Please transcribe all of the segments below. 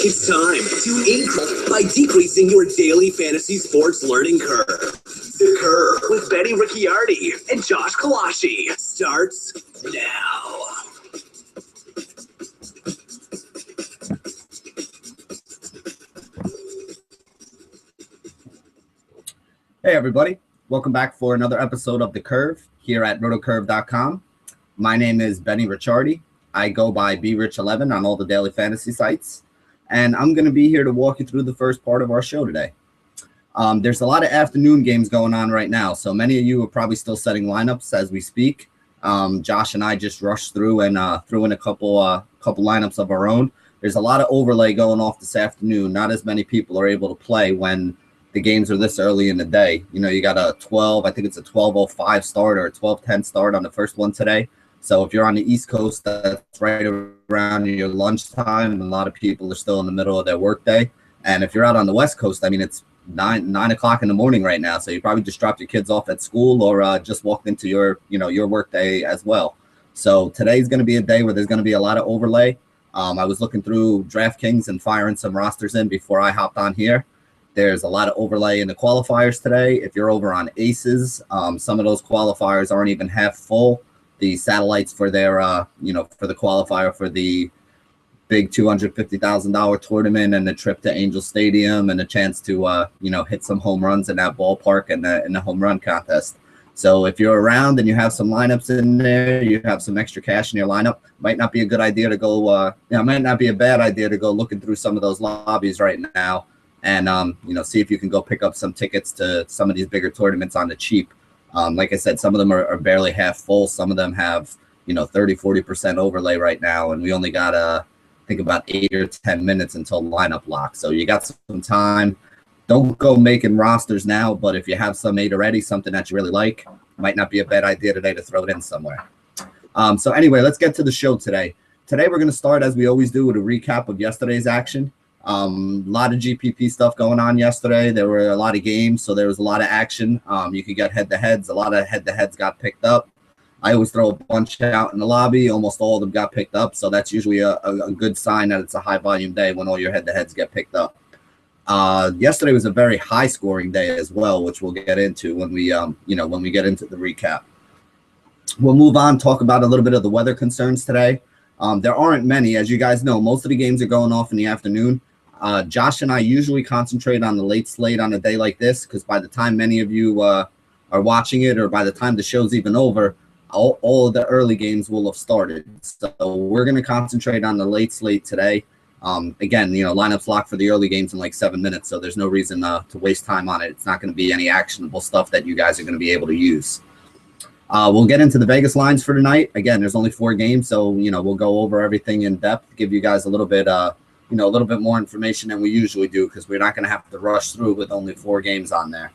It's time to increase by decreasing your daily fantasy sports learning curve. The Curve with Benny Ricciardi and Josh Kalashi starts now. Hey everybody, welcome back for another episode of The Curve here at rotocurve.com. My name is Benny Ricciardi. I go by BRich11 on all the daily fantasy sites, and I'm going to be here to walk you through the first part of our show today. There's a lot of afternoon games going on right now, so many of you are probably still setting lineups as we speak. Josh and I just rushed through and threw in a couple lineups of our own. There's a lot of overlay going off this afternoon. Not as many people are able to play when the games are this early in the day. You know, you got a 12, I think it's a 12:05 start or a 12:10 start on the first one today. So if you're on the East Coast, that's right around your lunchtime, and a lot of people are still in the middle of their workday. And if you're out on the West Coast, I mean, it's 9 o'clock in the morning right now. So you probably just dropped your kids off at school or just walked into your workday as well. So today's going to be a day where there's going to be a lot of overlay. I was looking through DraftKings and firing some rosters in before I hopped on here. There's a lot of overlay in the qualifiers today. If you're over on Aces, some of those qualifiers aren't even half full. The satellites for their, for the qualifier for the big $250,000 tournament and the trip to Angel Stadium and a chance to, hit some home runs in that ballpark and in the home run contest. So if you're around and you have some lineups in there, you have some extra cash in your lineup, might not be a good idea to go, might not be a bad idea to go looking through some of those lobbies right now. And, see if you can go pick up some tickets to some of these bigger tournaments on the cheap. Like I said, some of them are barely half full. Some of them have, 30-40% overlay right now. And we only got, I think, about 8 or 10 minutes until lineup lock. So you got some time. Don't go making rosters now. But if you have some made already, something that you really like, might not be a bad idea today to throw it in somewhere. So anyway, let's get to the show today. Today, we're going to start, as we always do, with a recap of yesterday's action. A lot of GPP stuff going on yesterday. There were a lot of games, so there was a lot of action. You could get head-to-heads. A lot of head-to-heads got picked up. I always throw a bunch out in the lobby. Almost all of them got picked up, so that's usually a good sign that it's a high-volume day when all your head-to-heads get picked up. Yesterday was a very high-scoring day as well, which we'll get into when we get into the recap. We'll move on, talk about a little bit of the weather concerns today. There aren't many. As you guys know, most of the games are going off in the afternoon. Josh and I usually concentrate on the late slate on a day like this because by the time many of you are watching it or by the time the show's even over, all of the early games will have started. So we're going to concentrate on the late slate today. Again, lineups locked for the early games in like 7 minutes, so there's no reason to waste time on it. It's not going to be any actionable stuff that you guys are going to be able to use. We'll get into the Vegas lines for tonight. Again, there's only 4 games, so we'll go over everything in depth, give you guys a little bit more information than we usually do because we're not going to have to rush through with only 4 games on there.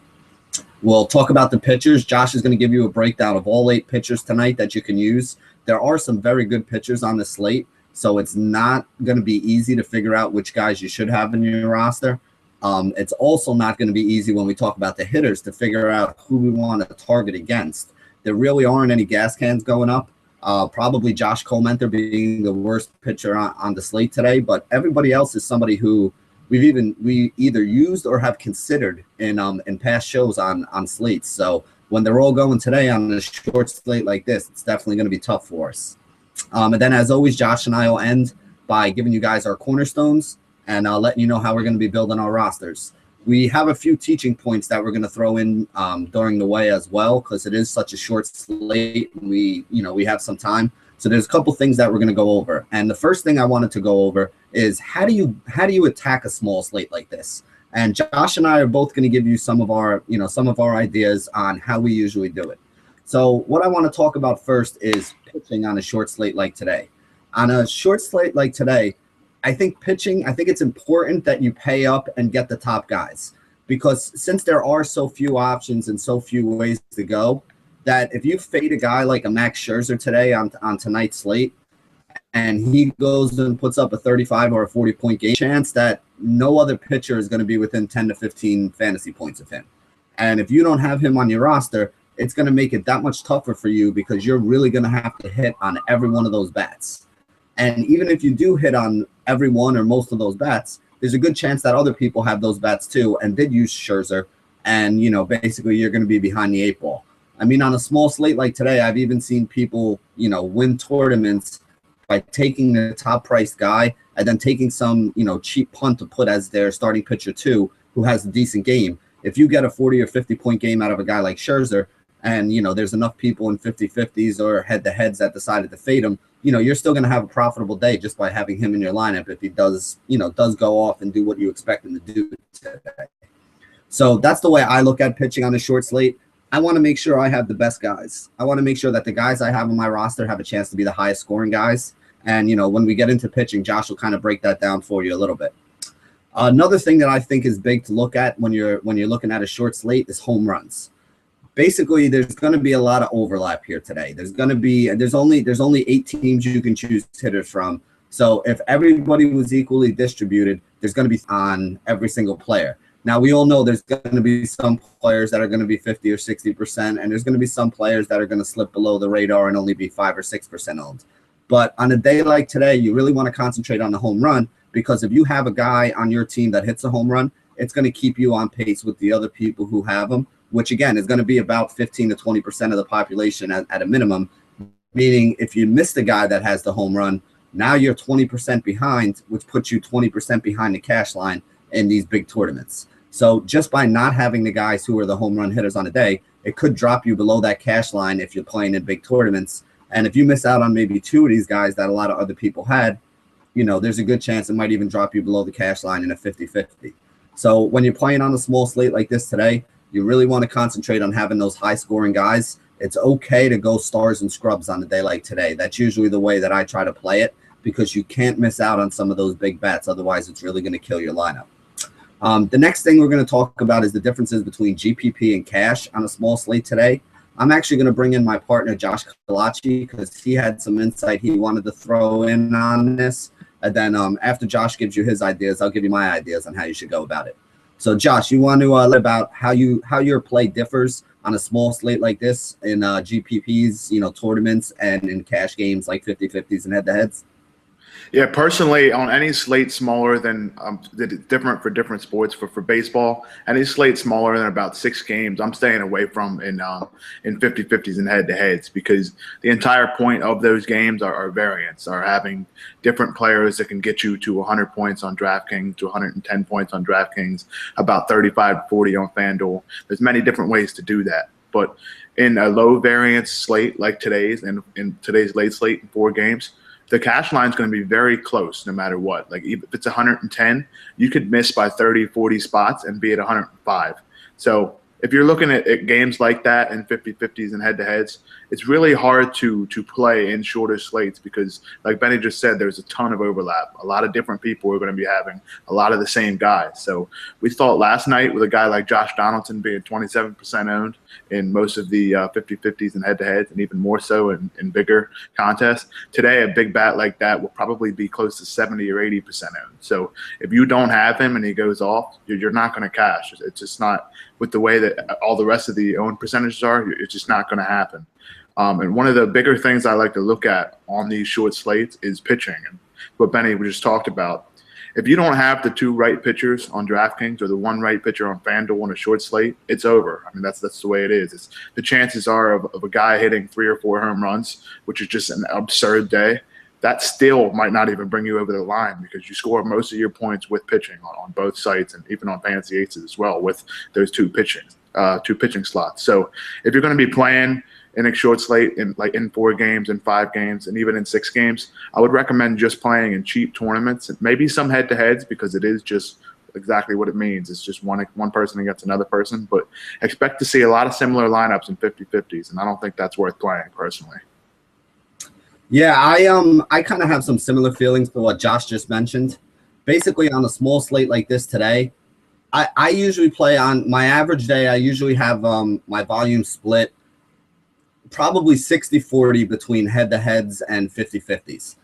We'll talk about the pitchers. Josh is going to give you a breakdown of all 8 pitchers tonight that you can use. There are some very good pitchers on the slate, so it's not going to be easy to figure out which guys you should have in your roster. It's also not going to be easy when we talk about the hitters to figure out who we want to target against. There really aren't any gas cans going up. Probably Josh Comenter being the worst pitcher on the slate today, but everybody else is somebody who we either used or have considered in past shows on slates. So when they're all going today on a short slate like this, it's definitely going to be tough for us. And then as always, Josh and I will end by giving you guys our cornerstones and letting you know how we're going to be building our rosters. We have a few teaching points that we're going to throw in during the way as well because it is such a short slate. We have some time. So there's a couple things that we're going to go over. And the first thing I wanted to go over is how do you attack a small slate like this? And Josh and I are both going to give you some of our ideas on how we usually do it. So what I want to talk about first is pitching on a short slate like today. On a short slate like today, I think it's important that you pay up and get the top guys because since there are so few options and so few ways to go, that if you fade a guy like a Max Scherzer today on tonight's slate and he goes and puts up a 35 or a 40-point game, chance that no other pitcher is going to be within 10 to 15 fantasy points of him. And if you don't have him on your roster, it's going to make it that much tougher for you because you're really going to have to hit on every one of those bats. And even if you do hit on every one or most of those bats, there's a good chance that other people have those bats too and did use Scherzer. And, basically you're going to be behind the eight ball. I mean, on a small slate like today, I've even seen people, win tournaments by taking the top priced guy and then taking some, cheap punt to put as their starting pitcher too, who has a decent game. If you get a 40 or 50 point game out of a guy like Scherzer and, there's enough people in 50-50s or head-to-heads that decided to fade him, you're still going to have a profitable day just by having him in your lineup if he does go off and do what you expect him to do today. So that's the way I look at pitching on a short slate. I want to make sure I have the best guys. I want to make sure that the guys I have on my roster have a chance to be the highest scoring guys. And, when we get into pitching, Josh will kind of break that down for you a little bit. Another thing that I think is big to look at when you're looking at a short slate is home runs. Basically, there's going to be a lot of overlap here today. There's only 8 teams you can choose hitters from. So if everybody was equally distributed, there's going to be on every single player. Now, we all know there's going to be some players that are going to be 50 or 60%, and there's going to be some players that are going to slip below the radar and only be 5 or 6% owned. But on a day like today, you really want to concentrate on the home run, because if you have a guy on your team that hits a home run, it's going to keep you on pace with the other people who have them, which, again, is going to be about 15 to 20% of the population at a minimum, meaning if you miss the guy that has the home run, now you're 20% behind, which puts you 20% behind the cash line in these big tournaments. So just by not having the guys who are the home run hitters on a day, it could drop you below that cash line if you're playing in big tournaments. And if you miss out on maybe 2 of these guys that a lot of other people had, there's a good chance it might even drop you below the cash line in a 50-50. So when you're playing on a small slate like this today, you really want to concentrate on having those high scoring guys. It's okay to go stars and scrubs on a day like today. That's usually the way that I try to play it, because you can't miss out on some of those big bets. Otherwise, it's really going to kill your lineup. The next thing we're going to talk about is the differences between GPP and cash on a small slate today. I'm actually going to bring in my partner, Josh Kalachi, because he had some insight he wanted to throw in on this. And then after Josh gives you his ideas, I'll give you my ideas on how you should go about it. So, Josh, you want to learn about how your play differs on a small slate like this in GPPs, tournaments, and in cash games like 50-50s and head-to-heads? Yeah, personally, on any slate smaller than different for different sports. For baseball, any slate smaller than about 6 games, I'm staying away from in 50-50s and head-to-heads, because the entire point of those games are variance, are having different players that can get you to 100 points on DraftKings, to 110 points on DraftKings, about 35-40 on FanDuel. There's many different ways to do that, but in a low variance slate like today's, and in today's late slate in 4 games, the cash line is going to be very close no matter what. Like if it's 110, you could miss by 30, 40 spots and be at 105. So if you're looking at games like that in 50-50s and head-to-heads, it's really hard to play in shorter slates, because, like Benny just said, there's a ton of overlap. A lot of different people are going to be having a lot of the same guys. So we thought last night with a guy like Josh Donaldson being 27% owned in most of the 50-50s and head-to-heads, and even more so in bigger contests. Today, a big bat like that will probably be close to 70 or 80% owned. So if you don't have him and he goes off, you're not going to cash. It's just not, with the way that all the rest of the owned percentages are, it's just not going to happen. And one of the bigger things I like to look at on these short slates is pitching. And what Benny just talked about. If you don't have the 2 right pitchers on DraftKings or the 1 right pitcher on FanDuel on a short slate, it's over. I mean, that's the way it is. The chances are of a guy hitting 3 or 4 home runs, which is just an absurd day, that still might not even bring you over the line, because you score most of your points with pitching on both sites, and even on Fantasy Aces as well, with those 2 pitching slots. So if you're going to be playing in a short slate in 4 games, in 5 games, and even in 6 games, I would recommend just playing in cheap tournaments, and maybe some head-to-heads, because it is just exactly what it means. It's just one person against another person, but expect to see a lot of similar lineups in 50-50s, and I don't think that's worth playing personally. Yeah, I kind of have some similar feelings to what Josh just mentioned. Basically, on a small slate like this today, I usually play on my average day. I usually have my volume split probably 60-40 between head-to-heads and 50-50s.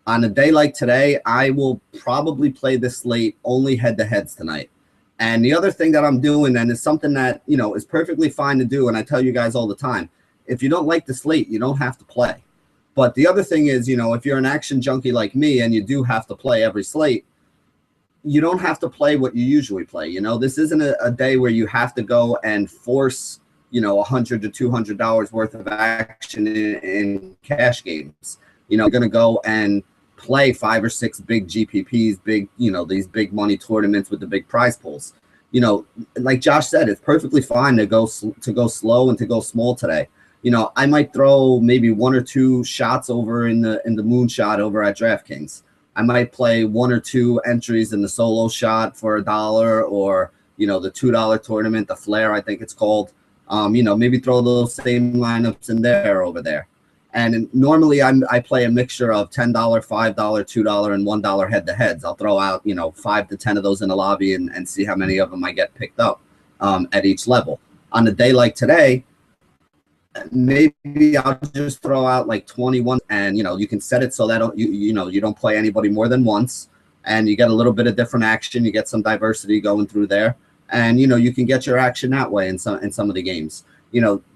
On a day like today, I will probably play this slate only head-to-heads tonight. And the other thing that I'm doing, and it's something that, is perfectly fine to do, and I tell you guys all the time, if you don't like the slate, you don't have to play. But the other thing is, if you're an action junkie like me and you do have to play every slate, you don't have to play what you usually play. This isn't a day where you have to go and force, $100 to $200 worth of action in cash games. You're going to go and play 5 or 6 big GPPs, these big money tournaments with the big prize pools. Like Josh said, it's perfectly fine to go slow and to go small today. I might throw maybe 1 or 2 shots over in the moonshot over at DraftKings. I might play 1 or 2 entries in the solo shot for $1, or the $2 tournament, the Flair, I think it's called. Maybe throw those same lineups in there over there. And normally I play a mixture of $10, $5, $2, and $1 head-to-heads. I'll throw out 5 to 10 of those in the lobby and see how many of them I get picked up at each level. On a day like today, maybe I'll just throw out like 21, and you can set it so that you don't play anybody more than once, and you get a little bit of different action. You get some diversity going through there, and you can get your action that way in some of the games.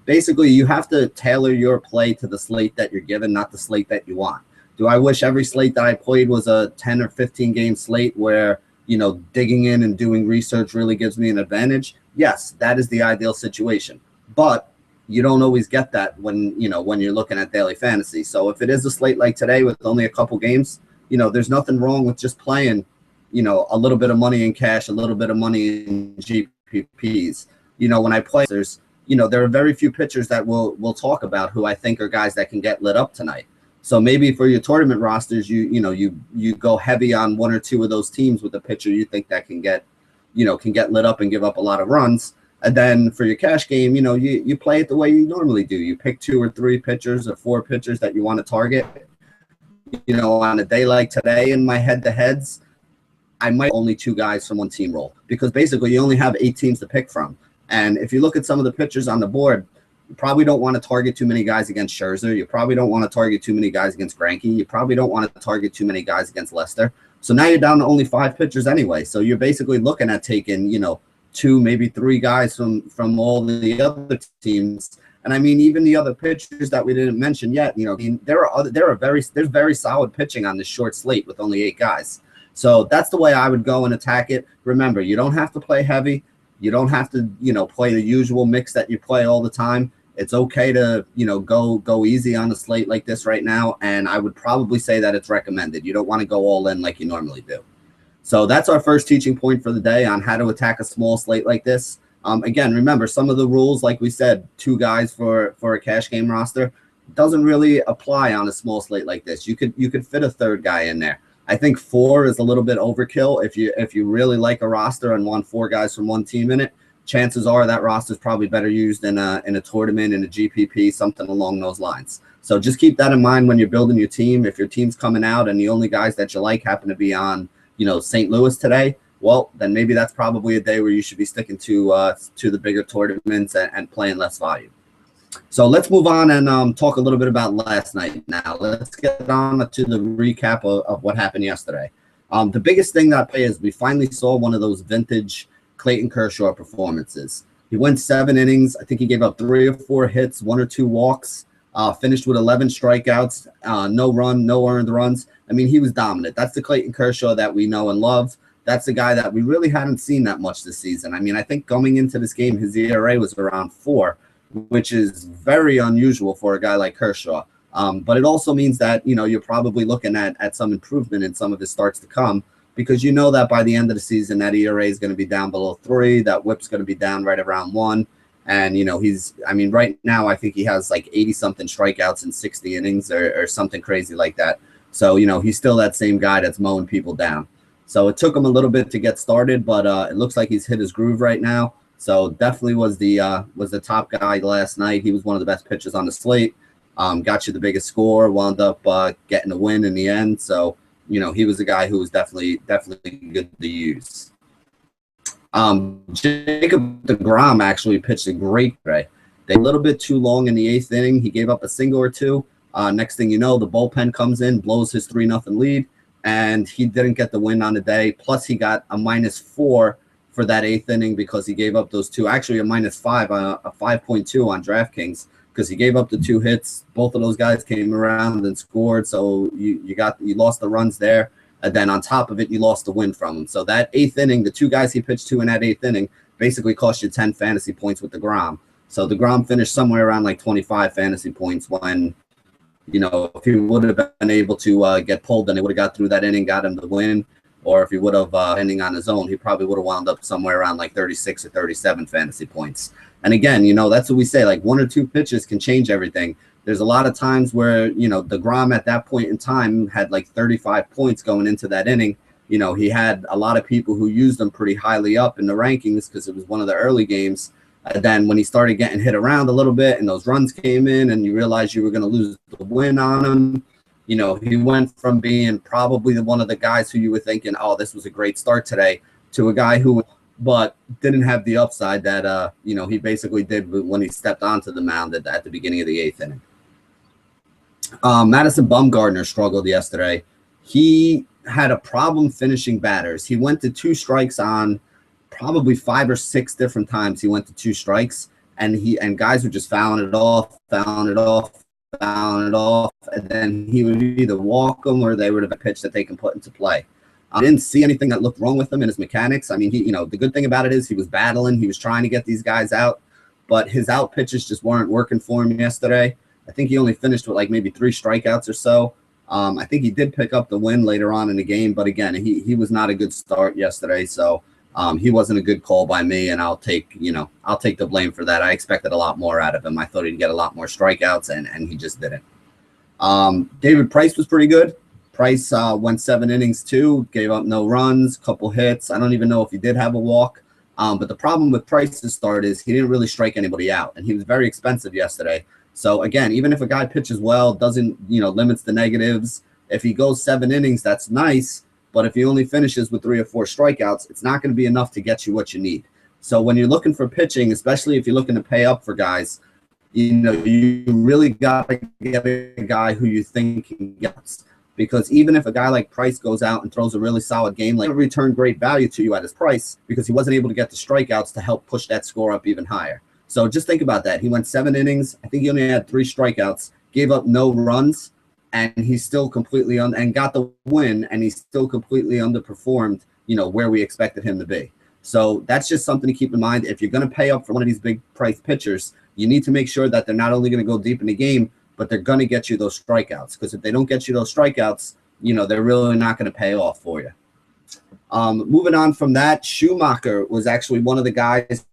Basically you have to tailor your play to the slate that you're given, not the slate that you want. Do I wish every slate that I played was a 10 or 15 game slate where digging in and doing research really gives me an advantage? Yes, that is the ideal situation, but you don't always get that when you're looking at daily fantasy. So if it is a slate like today with only a couple games, there's nothing wrong with just playing, a little bit of money in cash, a little bit of money in GPPs. When I play, there are very few pitchers that we'll talk about who I think are guys that can get lit up tonight. So maybe for your tournament rosters, you go heavy on 1 or 2 of those teams with a pitcher you think that can get lit up and give up a lot of runs. And then for your cash game, you play it the way you normally do. You pick 2 or 3 pitchers or 4 pitchers that you want to target. On a day like today in my head-to-heads, I might only 2 guys from one team roll, because basically you only have 8 teams to pick from. And if you look at some of the pitchers on the board, you probably don't want to target too many guys against Scherzer. You probably don't want to target too many guys against Greinke. You probably don't want to target too many guys against Lester. So now you're down to only 5 pitchers anyway. So you're basically looking at taking, 2, maybe 3 guys from all the other teams. And I mean, even the other pitchers that we didn't mention yet, there's very solid pitching on this short slate with only 8 guys. So that's the way I would go and attack it. Remember, you don't have to play heavy. You don't have to, play the usual mix that you play all the time. It's okay to, go easy on a slate like this right now. And I would probably say that it's recommended. You don't want to go all in like you normally do. So that's our first teaching point for the day on how to attack a small slate like this. Again, remember, some of the rules, like we said, 2 guys for a cash game roster, doesn't really apply on a small slate like this. You could fit a 3rd guy in there. I think 4 is a little bit overkill. If you really like a roster and want 4 guys from one team in it, chances are that roster is probably better used in a tournament, in a GPP, something along those lines. So just keep that in mind when you're building your team. If your team's coming out and the only guys that you like happen to be on, St. Louis today, well, then maybe that's probably a day where you should be sticking to the bigger tournaments and playing less volume. So let's move on and talk a little bit about last night. Now let's get on to the recap of what happened yesterday. The biggest thing that I play is we finally saw one of those vintage Clayton Kershaw performances. He went 7 innings. I think he gave up 3 or 4 hits, 1 or 2 walks, finished with 11 strikeouts, no earned runs. I mean, he was dominant. That's the Clayton Kershaw that we know and love. That's the guy that we really hadn't seen that much this season. I mean, I think going into this game, his ERA was around 4, which is very unusual for a guy like Kershaw. But it also means that, you're probably looking at some improvement in some of his starts to come, because that by the end of the season, that ERA is going to be down below 3, that whip's going to be down right around 1. And, right now, I think he has like 80-something strikeouts in 60 innings or something crazy like that. So, he's still that same guy that's mowing people down. So it took him a little bit to get started, but it looks like he's hit his groove right now. So definitely was the top guy last night. He was one of the best pitchers on the slate. Got you the biggest score, wound up getting a win in the end. So, he was a guy who was definitely good to use. Jacob deGrom actually pitched a great day. They a little bit too long in the 8th inning. He gave up a single or 2. Next thing you know, the bullpen comes in, blows his 3-0 lead, and he didn't get the win on the day. Plus, he got a -4 for that 8th inning because he gave up those 2. Actually, a -5, a 5.2 on DraftKings because he gave up the 2 hits. Both of those guys came around and scored, so you lost the runs there. And then on top of it, you lost the win from him. So that 8th inning, the 2 guys he pitched to in that 8th inning basically cost you 10 fantasy points with DeGrom. So DeGrom finished somewhere around like 25 fantasy points when, if he would have been able to get pulled, then he would have got through that inning, got him the win. Or if he would have ending on his own, he probably would have wound up somewhere around like 36 or 37 fantasy points. And again, that's what we say, like 1 or 2 pitches can change everything. There's a lot of times where, DeGrom at that point in time had like 35 points going into that inning. He had a lot of people who used him pretty highly up in the rankings because it was one of the early games. And then when he started getting hit around a little bit and those runs came in and you realized you were going to lose the win on him, he went from being probably one of the guys who you were thinking, oh, this was a great start today, to a guy who but didn't have the upside that, he basically did when he stepped onto the mound at the beginning of the 8th inning. Madison Bumgarner struggled yesterday. He had a problem finishing batters. He went to 2 strikes on probably 5 or 6 different times. He went to 2 strikes, and guys were just fouling it off, and then he would either walk them or they would have a pitch that they can put into play. I didn't see anything that looked wrong with him in his mechanics. I mean, the good thing about it is he was battling. He was trying to get these guys out, but his out pitches just weren't working for him yesterday. I think he only finished with like maybe 3 strikeouts or so. I think he did pick up the win later on in the game, but again, he was not a good start yesterday. So he wasn't a good call by me, and I'll take the blame for that. I expected a lot more out of him. I thought he'd get a lot more strikeouts, and he just didn't. David Price was pretty good. Price went 7 innings too, gave up no runs, couple hits. I don't even know if he did have a walk. But the problem with Price's start is he didn't really strike anybody out, and he was very expensive yesterday. So again, even if a guy pitches well, doesn't, limits the negatives, if he goes 7 innings, that's nice. But if he only finishes with 3 or 4 strikeouts, it's not going to be enough to get you what you need. So when you're looking for pitching, especially if you're looking to pay up for guys, you really got to get a guy who you think can get. Because even if a guy like Price goes out and throws a really solid game, like, he'll return great value to you at his price because he wasn't able to get the strikeouts to help push that score up even higher. So just think about that. He went 7 innings. I think he only had 3 strikeouts, gave up no runs, and he's still completely and got the win, and he's still completely underperformed, where we expected him to be. So that's just something to keep in mind. If you're going to pay up for one of these big price pitchers, you need to make sure that they're not only going to go deep in the game, but they're going to get you those strikeouts. Because if they don't get you those strikeouts, they're really not going to pay off for you. Moving on from that, Schumacher was actually one of the guys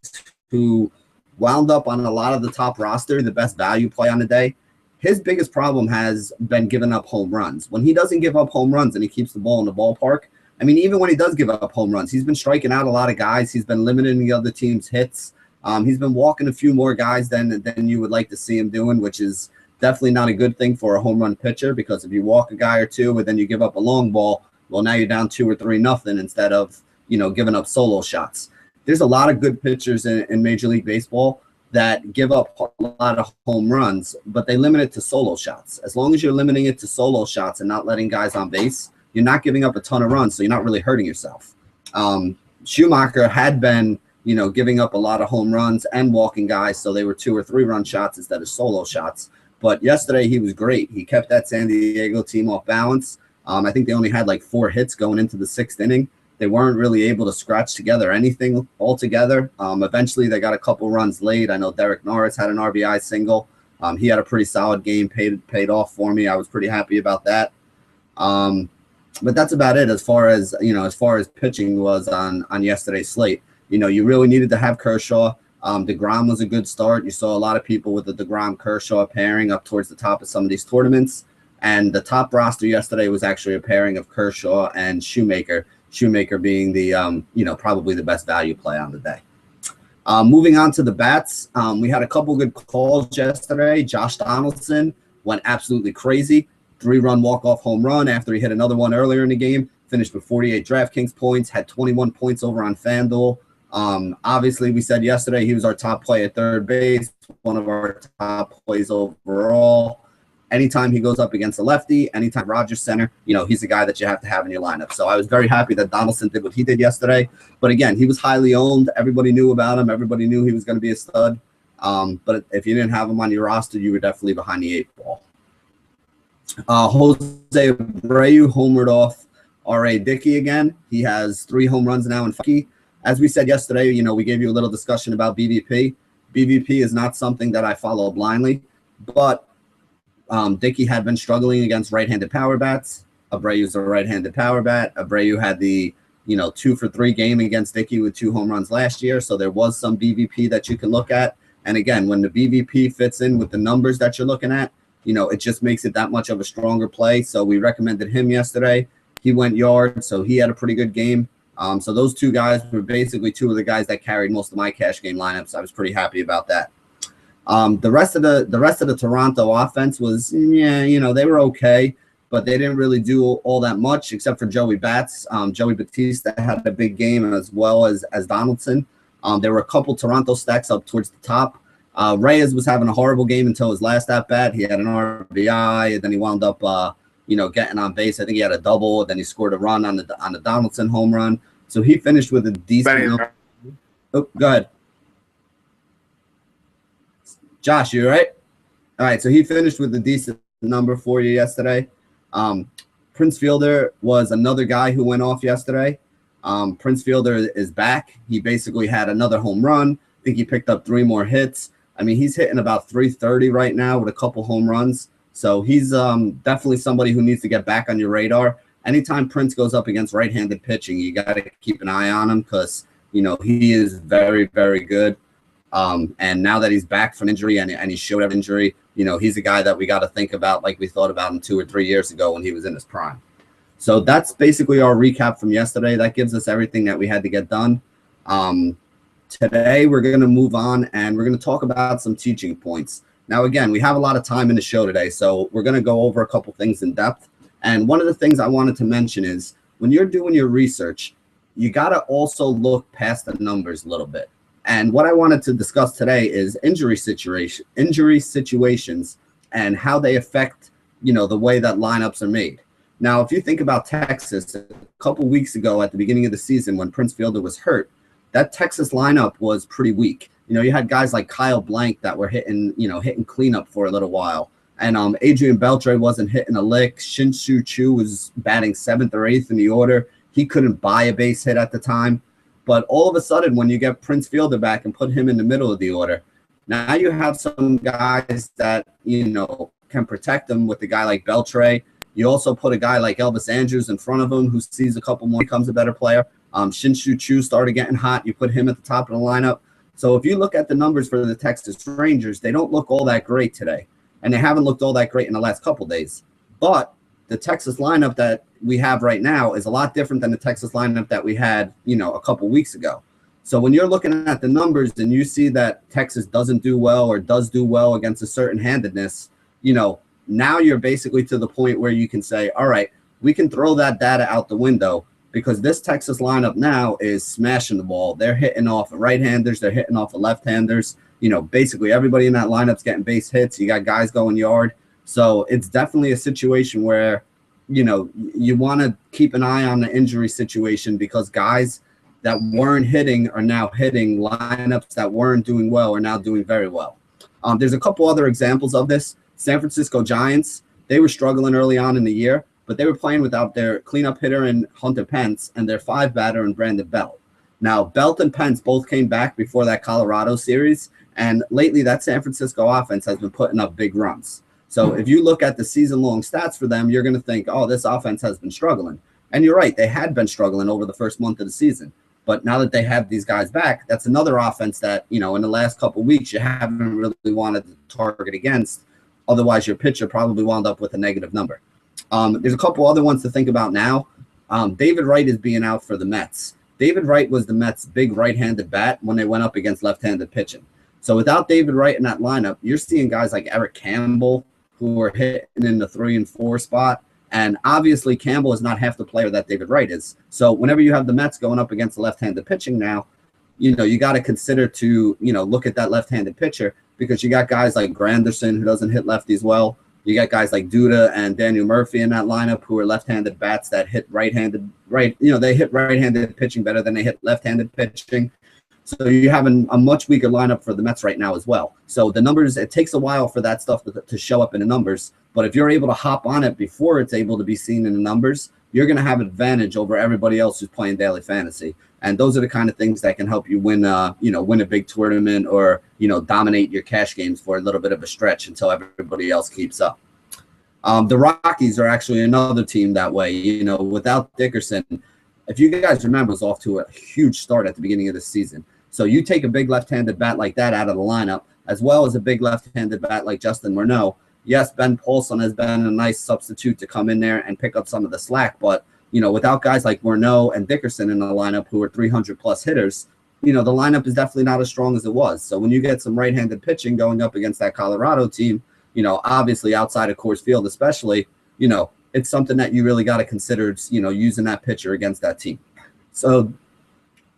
who wound up on a lot of the top roster, the best value play on the day. His biggest problem has been giving up home runs. When he doesn't give up home runs and he keeps the ball in the ballpark, I mean, even when he does give up home runs, he's been striking out a lot of guys. He's been limiting the other team's hits. He's been walking a few more guys than you would like to see him doing, which is definitely not a good thing for a home run pitcher, because if you walk a guy or two and then you give up a long ball, well, now you're down 2 or 3-0 instead of, giving up solo shots. There's a lot of good pitchers in Major League Baseball that give up a lot of home runs, but they limit it to solo shots. As long as you're limiting it to solo shots and not letting guys on base, you're not giving up a ton of runs, so you're not really hurting yourself. Schumacher had been, giving up a lot of home runs and walking guys, so they were 2 or 3 run shots instead of solo shots. But yesterday he was great. He kept that San Diego team off balance. I think they only had like 4 hits going into the 6th inning. They weren't really able to scratch together anything altogether. Eventually, they got a couple runs late. I know Derek Norris had an RBI single. He had a pretty solid game, paid off for me. I was pretty happy about that. But that's about it as far as pitching was on yesterday's slate. You really needed to have Kershaw. DeGrom was a good start. You saw a lot of people with the DeGrom-Kershaw pairing up towards the top of some of these tournaments. And the top roster yesterday was actually a pairing of Kershaw and Shoemaker. Shoemaker being the, probably the best value play on the day. Moving on to the bats, we had a couple good calls yesterday. Josh Donaldson went absolutely crazy. 3-run walk-off home run after he hit another one earlier in the game. Finished with 48 DraftKings points, had 21 points over on FanDuel. Obviously, we said yesterday he was our top play at third base, one of our top plays overall. Anytime he goes up against a lefty, anytime Rogers center, he's the guy that you have to have in your lineup. So I was very happy that Donaldson did what he did yesterday. But again, he was highly owned. Everybody knew about him. Everybody knew he was going to be a stud. But if you didn't have him on your roster, you were definitely behind the 8 ball. Jose Abreu homered off R.A. Dickey again. He has 3 home runs now in Funky. As we said yesterday, we gave you a little discussion about BVP. BVP is not something that I follow blindly, but Dickey had been struggling against right-handed power bats. Abreu's a right-handed power bat. Abreu had the 2 for 3 game against Dickey with 2 home runs last year, so there was some BVP that you can look at. And again, when the BVP fits in with the numbers that you're looking at, it just makes it that much of a stronger play. So we recommended him yesterday. He went yard, so he had a pretty good game. So those 2 guys were basically 2 of the guys that carried most of my cash game lineups. I was pretty happy about that. The rest of the Toronto offense was, they were okay, but they didn't really do all that much except for Joey Bats. Joey Batista had a big game as well as Donaldson. There were a couple Toronto stacks up towards the top. Reyes was having a horrible game until his last at bat. He had an RBI, and then he wound up, getting on base. I think he had a double, and then he scored a run on the Donaldson home run. So he finished with a decent. Oh, go ahead, Josh. You all right? All right. So he finished with a decent number for you yesterday. Prince Fielder was another guy who went off yesterday. Prince Fielder is back. He basically had another home run. I think he picked up 3 more hits. I mean, he's hitting about 330 right now with a couple home runs. So he's definitely somebody who needs to get back on your radar. Anytime Prince goes up against right-handed pitching, you got to keep an eye on him because, he is very, very good. And now that he's back from injury and he showed up injury, he's a guy that we got to think about like we thought about him 2 or 3 years ago when he was in his prime. So that's basically our recap from yesterday. That gives us everything that we had to get done. Today, we're going to move on and we're going to talk about some teaching points. Now, again, we have a lot of time in the show today, so we're going to go over a couple things in depth. And one of the things I wanted to mention is when you're doing your research, you got to also look past the numbers a little bit. And what I wanted to discuss today is injury situations and how they affect, the way that lineups are made. Now, if you think about Texas, a couple weeks ago at the beginning of the season when Prince Fielder was hurt, that Texas lineup was pretty weak. You had guys like Kyle Blank that were hitting cleanup for a little while. And Adrian Beltre wasn't hitting a lick. Shin-Soo Choo was batting 7th or 8th in the order. He couldn't buy a base hit at the time. But all of a sudden, when you get Prince Fielder back and put him in the middle of the order, now you have some guys that, can protect them with a guy like Beltre. You also put a guy like Elvis Andrews in front of him who sees a couple more, becomes a better player. Shin-Soo Choo started getting hot. You put him at the top of the lineup. So if you look at the numbers for the Texas Rangers, they don't look all that great today. And they haven't looked all that great in the last couple days. But the Texas lineup that we have right now is a lot different than the Texas lineup that we had, a couple weeks ago. So when you're looking at the numbers and you see that Texas doesn't do well or does do well against a certain handedness, now you're basically to the point where you can say, all right, we can throw that data out the window because this Texas lineup now is smashing the ball. They're hitting off of right-handers. They're hitting off of left-handers. Basically everybody in that lineup's getting base hits. You got guys going yard. So it's definitely a situation where, you want to keep an eye on the injury situation because guys that weren't hitting are now hitting. Lineups that weren't doing well are now doing very well. There's a couple other examples of this. San Francisco Giants, they were struggling early on in the year, but they were playing without their cleanup hitter in Hunter Pence and their 5-batter in Brandon Belt. Now, Belt and Pence both came back before that Colorado series, and lately that San Francisco offense has been putting up big runs. So if you look at the season-long stats for them, you're going to think, oh, this offense has been struggling. And you're right, they had been struggling over the first month of the season. But now that they have these guys back, that's another offense that, in the last couple of weeks, you haven't really wanted to target against. Otherwise, your pitcher probably wound up with a negative number. There's a couple other ones to think about now. David Wright is being out for the Mets. David Wright was the Mets' big right-handed bat when they went up against left-handed pitching. So without David Wright in that lineup, you're seeing guys like Eric Campbell who are hitting in the 3 and 4 spot. And obviously, Campbell is not half the player that David Wright is. So whenever you have the Mets going up against the left-handed pitching now, you got to consider to, look at that left-handed pitcher because you got guys like Granderson who doesn't hit lefties well. You got guys like Duda and Daniel Murphy in that lineup who are left-handed bats that hit right-handed, they hit right-handed pitching better than they hit left-handed pitching. So you're having a much weaker lineup for the Mets right now as well. So the numbers, it takes a while for that stuff to show up in the numbers. But if you're able to hop on it before it's able to be seen in the numbers, you're going to have advantage over everybody else who's playing daily fantasy. And those are the kind of things that can help you win a big tournament or, dominate your cash games for a little bit of a stretch until everybody else keeps up. The Rockies are actually another team that way. Without Dickerson, if you guys remember, was off to a huge start at the beginning of the season. So you take a big left-handed bat like that out of the lineup, as well as a big left-handed bat like Justin Morneau. Yes, Ben Paulson has been a nice substitute to come in there and pick up some of the slack, but without guys like Morneau and Dickerson in the lineup who are 300-plus hitters, the lineup is definitely not as strong as it was. So when you get some right-handed pitching going up against that Colorado team, obviously outside of Coors Field especially, it's something that you really got to consider, using that pitcher against that team. So,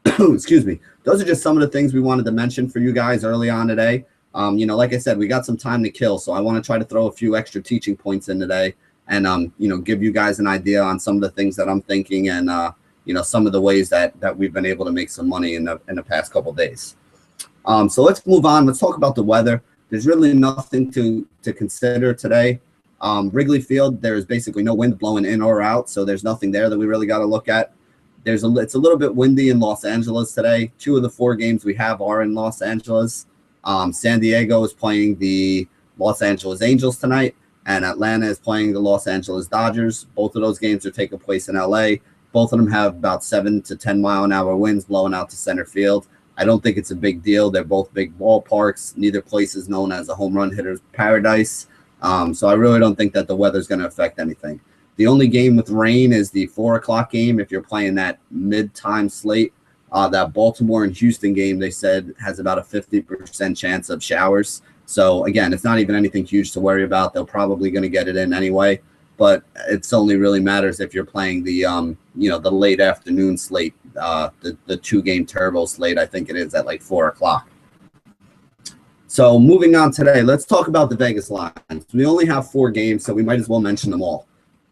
excuse me, those are just some of the things we wanted to mention for you guys early on today. Like I said, we got some time to kill, so I want to try to throw a few extra teaching points in today and, give you guys an idea on some of the things that I'm thinking and, some of the ways that we've been able to make some money in the past couple of days. So let's move on. Let's talk about the weather. There's really nothing to consider today. Wrigley Field, there's basically no wind blowing in or out, so there's nothing there that we really got to look at. It's a little bit windy in Los Angeles today. 2 of the 4 games we have are in Los Angeles. San Diego is playing the Los Angeles Angels tonight, and Atlanta is playing the Los Angeles Dodgers. Both of those games are taking place in LA. Both of them have about 7 to 10 mile an hour winds blowing out to center field. I don't think it's a big deal. They're both big ballparks. Neither place is known as a home run hitter's paradise. So I really don't think that the weather's going to affect anything. The only game with rain is the 4 o'clock game. If you're playing that mid-time slate, that Baltimore and Houston game, they said has about a 50% chance of showers. So again, it's not even anything huge to worry about. They're probably going to get it in anyway, but it's only really matters if you're playing the, the late afternoon slate, the 2-game turbo slate. I think it is at like 4 o'clock. So moving on today, let's talk about the Vegas lines. We only have 4 games, so we might as well mention them all.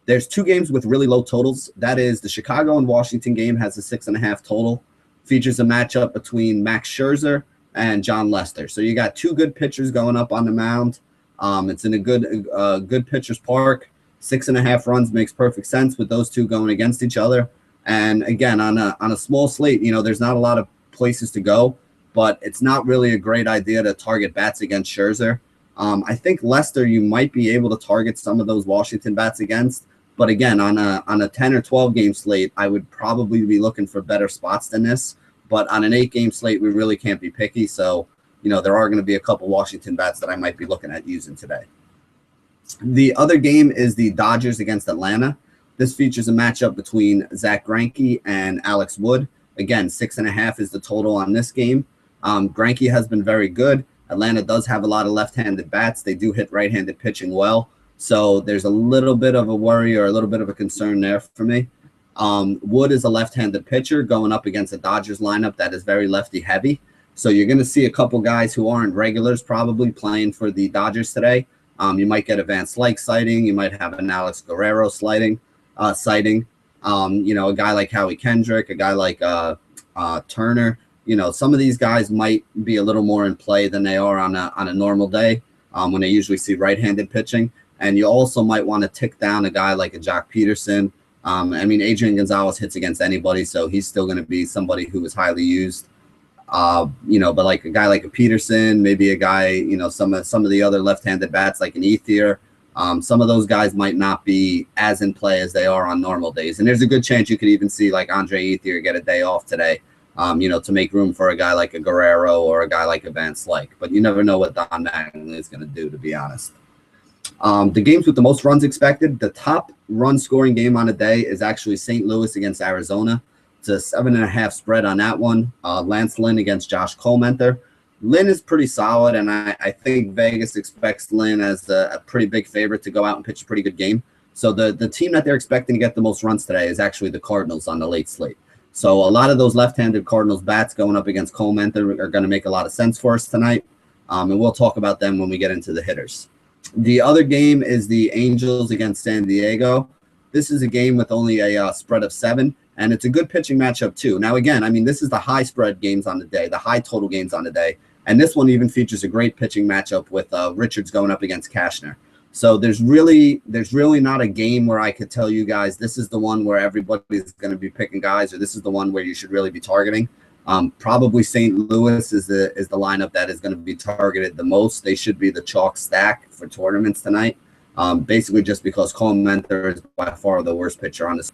There's 2 games with really low totals. That is the Chicago and Washington game has a 6.5 total. Features a matchup between Max Scherzer and John Lester. So you got 2 good pitchers going up on the mound. It's in a good pitcher's park. 6.5 runs makes perfect sense with those 2 going against each other. And again, on a small slate, there's not a lot of places to go, but it's not really a great idea to target bats against Scherzer. I think Lester, you might be able to target some of those Washington bats against, but again, on a 10 or 12 game slate, I would probably be looking for better spots than this. But on an 8-game slate, we really can't be picky. So, there are going to be a couple Washington bats that I might be looking at using today. The other game is the Dodgers against Atlanta. This features a matchup between Zach Greinke and Alex Wood. Again, 6.5 is the total on this game. Greinke has been very good. Atlanta does have a lot of left-handed bats. They do hit right-handed pitching well. So there's a little bit of a worry or a little bit of a concern there for me. Wood is a left-handed pitcher going up against a Dodgers lineup that is very lefty-heavy. So you're going to see a couple guys who aren't regulars probably playing for the Dodgers today. You might get a Van Slyke sighting. You might have an Alex Guerrero sighting. A guy like Howie Kendrick, a guy like Turner. Some of these guys might be a little more in play than they are on a normal day when they usually see right-handed pitching. And you also might want to tick down a guy like a Jock Peterson. Adrian Gonzalez hits against anybody, so he's still going to be somebody who is highly used. But like a guy like a Peterson, maybe a guy, some of the other left-handed bats like an Ethier, some of those guys might not be as in play as they are on normal days. And there's a good chance you could even see like Andre Ethier get a day off today, to make room for a guy like a Guerrero or a guy like a Van Slyke. But you never know what Don Mattingly is going to do, to be honest. The games with the most runs expected, the top run scoring game on a day is actually St. Louis against Arizona. It's a 7.5 spread on that one. Lance Lynn against Josh Comenter. Lynn is pretty solid, and I think Vegas expects Lynn as a pretty big favorite to go out and pitch a pretty good game. So the team that they're expecting to get the most runs today is actually the Cardinals on the late slate. So a lot of those left-handed Cardinals bats going up against Comenter are going to make a lot of sense for us tonight, and we'll talk about them when we get into the hitters. The other game is the Angels against San Diego. This is a game with only a spread of 7. And it's a good pitching matchup too. Now, again, I mean, this is the high spread games on the day, the high total games on the day. And this one even features a great pitching matchup with Richards going up against Cashner. So there's really not a game where I could tell you guys this is the one where everybody's going to be picking guys, or this is the one where you should really be targeting. Probably St. Louis is the lineup that is going to be targeted the most. They should be the chalk stack for tournaments tonight. Basically just because Cole Mentor is by far the worst pitcher on this.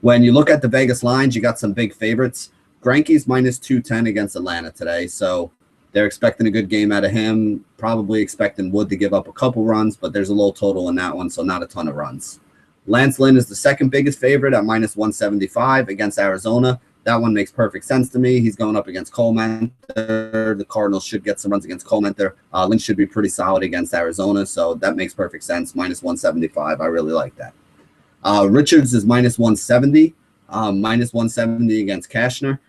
When you look at the Vegas lines, you got some big favorites. Greinke's minus 210 against Atlanta today, so they're expecting a good game out of him. Probably expecting Wood to give up a couple runs, but there's a low total in that one, so not a ton of runs. Lance Lynn is the second biggest favorite at minus 175 against Arizona. That one makes perfect sense to me. He's going up against Cole Mentor. The Cardinals should get some runs against Cole Mentor. Lynn should be pretty solid against Arizona, so that makes perfect sense. Minus 175, I really like that. Richards is minus 170, minus 170 against Cashner.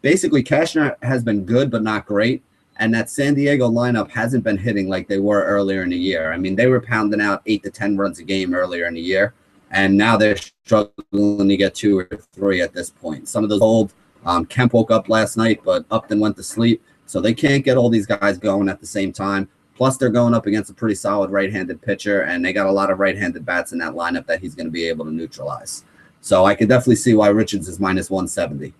Basically, Cashner has been good but not great, and that San Diego lineup hasn't been hitting like they were earlier in the year. I mean, they were pounding out 8 to 10 runs a game earlier in the year, and now they're struggling to get 2 or 3 at this point. Some of those old Kemp woke up last night, but Upton went to sleep, so they can't get all these guys going at the same time. Plus, they're going up against a pretty solid right-handed pitcher, and they got a lot of right-handed bats in that lineup that he's going to be able to neutralize. So I could definitely see why Richards is minus 170.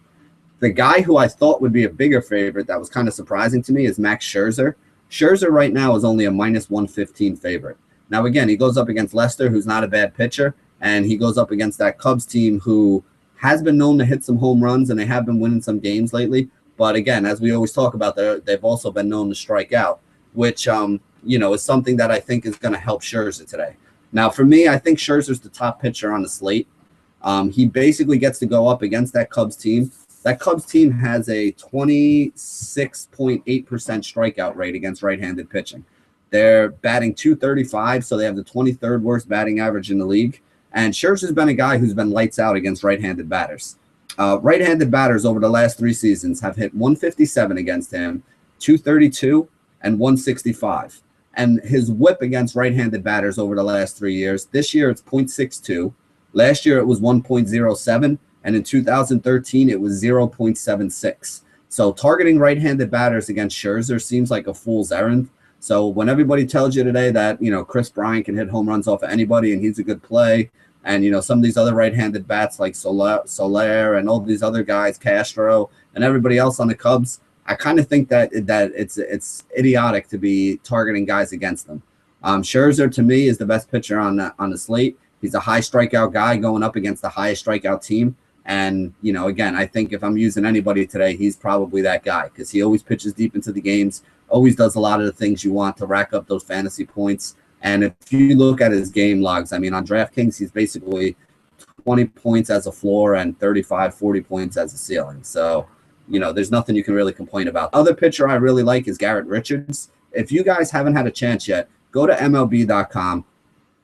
The guy who I thought would be a bigger favorite that was kind of surprising to me is Max Scherzer. Scherzer right now is only a minus 115 favorite. Now, again, he goes up against Lester, who's not a bad pitcher, and he goes up against that Cubs team who has been known to hit some home runs, and they have been winning some games lately. But again, as we always talk about, they've also been known to strike out, which, is something that I think is going to help Scherzer today. Now, for me, I think Scherzer's the top pitcher on the slate. He basically gets to go up against that Cubs team. That Cubs team has a 26.8% strikeout rate against right-handed pitching. They're batting .235, so they have the 23rd worst batting average in the league. And Scherzer's been a guy who's been lights out against right-handed batters. Right-handed batters over the last 3 seasons have hit 157 against him, 232, and 165. And his whip against right-handed batters over the last 3 years, this year it's .62. Last year it was 1.07. And in 2013, it was 0.76. So targeting right-handed batters against Scherzer seems like a fool's errand. So when everybody tells you today that, Chris Bryant can hit home runs off of anybody and he's a good play, and, some of these other right-handed bats like Soler and all these other guys, Castro, and everybody else on the Cubs, I kind of think that it's idiotic to be targeting guys against them. Scherzer, to me, is the best pitcher on the slate. He's a high strikeout guy going up against the highest strikeout team. And, again, I think if I'm using anybody today, he's probably that guy because he always pitches deep into the games, always does a lot of the things you want to rack up those fantasy points. And if you look at his game logs, I mean, on DraftKings, he's basically 20 points as a floor and 35, 40 points as a ceiling. So, there's nothing you can really complain about. Other pitcher I really like is Garrett Richards. If you guys haven't had a chance yet, go to MLB.com.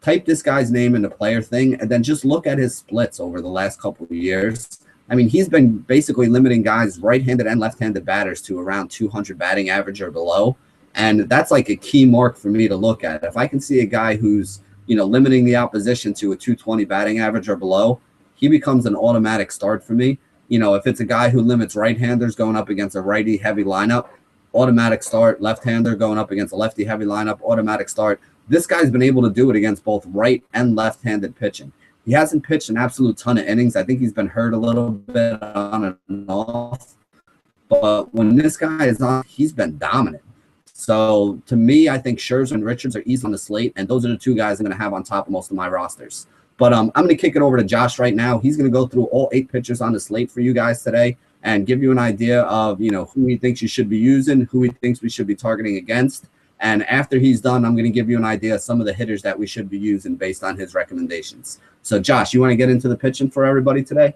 Type this guy's name in the player thing, and then just look at his splits over the last couple of years. I mean, he's been basically limiting guys, right-handed and left-handed batters, to around 200 batting average or below. And that's like a key mark for me to look at. If I can see a guy who's, limiting the opposition to a 220 batting average or below, he becomes an automatic start for me. If it's a guy who limits right-handers going up against a righty-heavy lineup, automatic start. Left-hander going up against a lefty-heavy lineup, automatic start. This guy's been able to do it against both right and left-handed pitching. He hasn't pitched an absolute ton of innings. I think he's been hurt a little bit on and off. But when this guy is on, he's been dominant. So to me, I think Scherzer and Richards are easy on the slate, and those are the 2 guys I'm going to have on top of most of my rosters. But I'm going to kick it over to Josh right now. He's going to go through all 8 pitchers on the slate for you guys today and give you an idea of, who he thinks you should be using, who he thinks we should be targeting against. And after he's done, I'm going to give you an idea of some of the hitters that we should be using based on his recommendations. So, Josh, you want to get into the pitching for everybody today?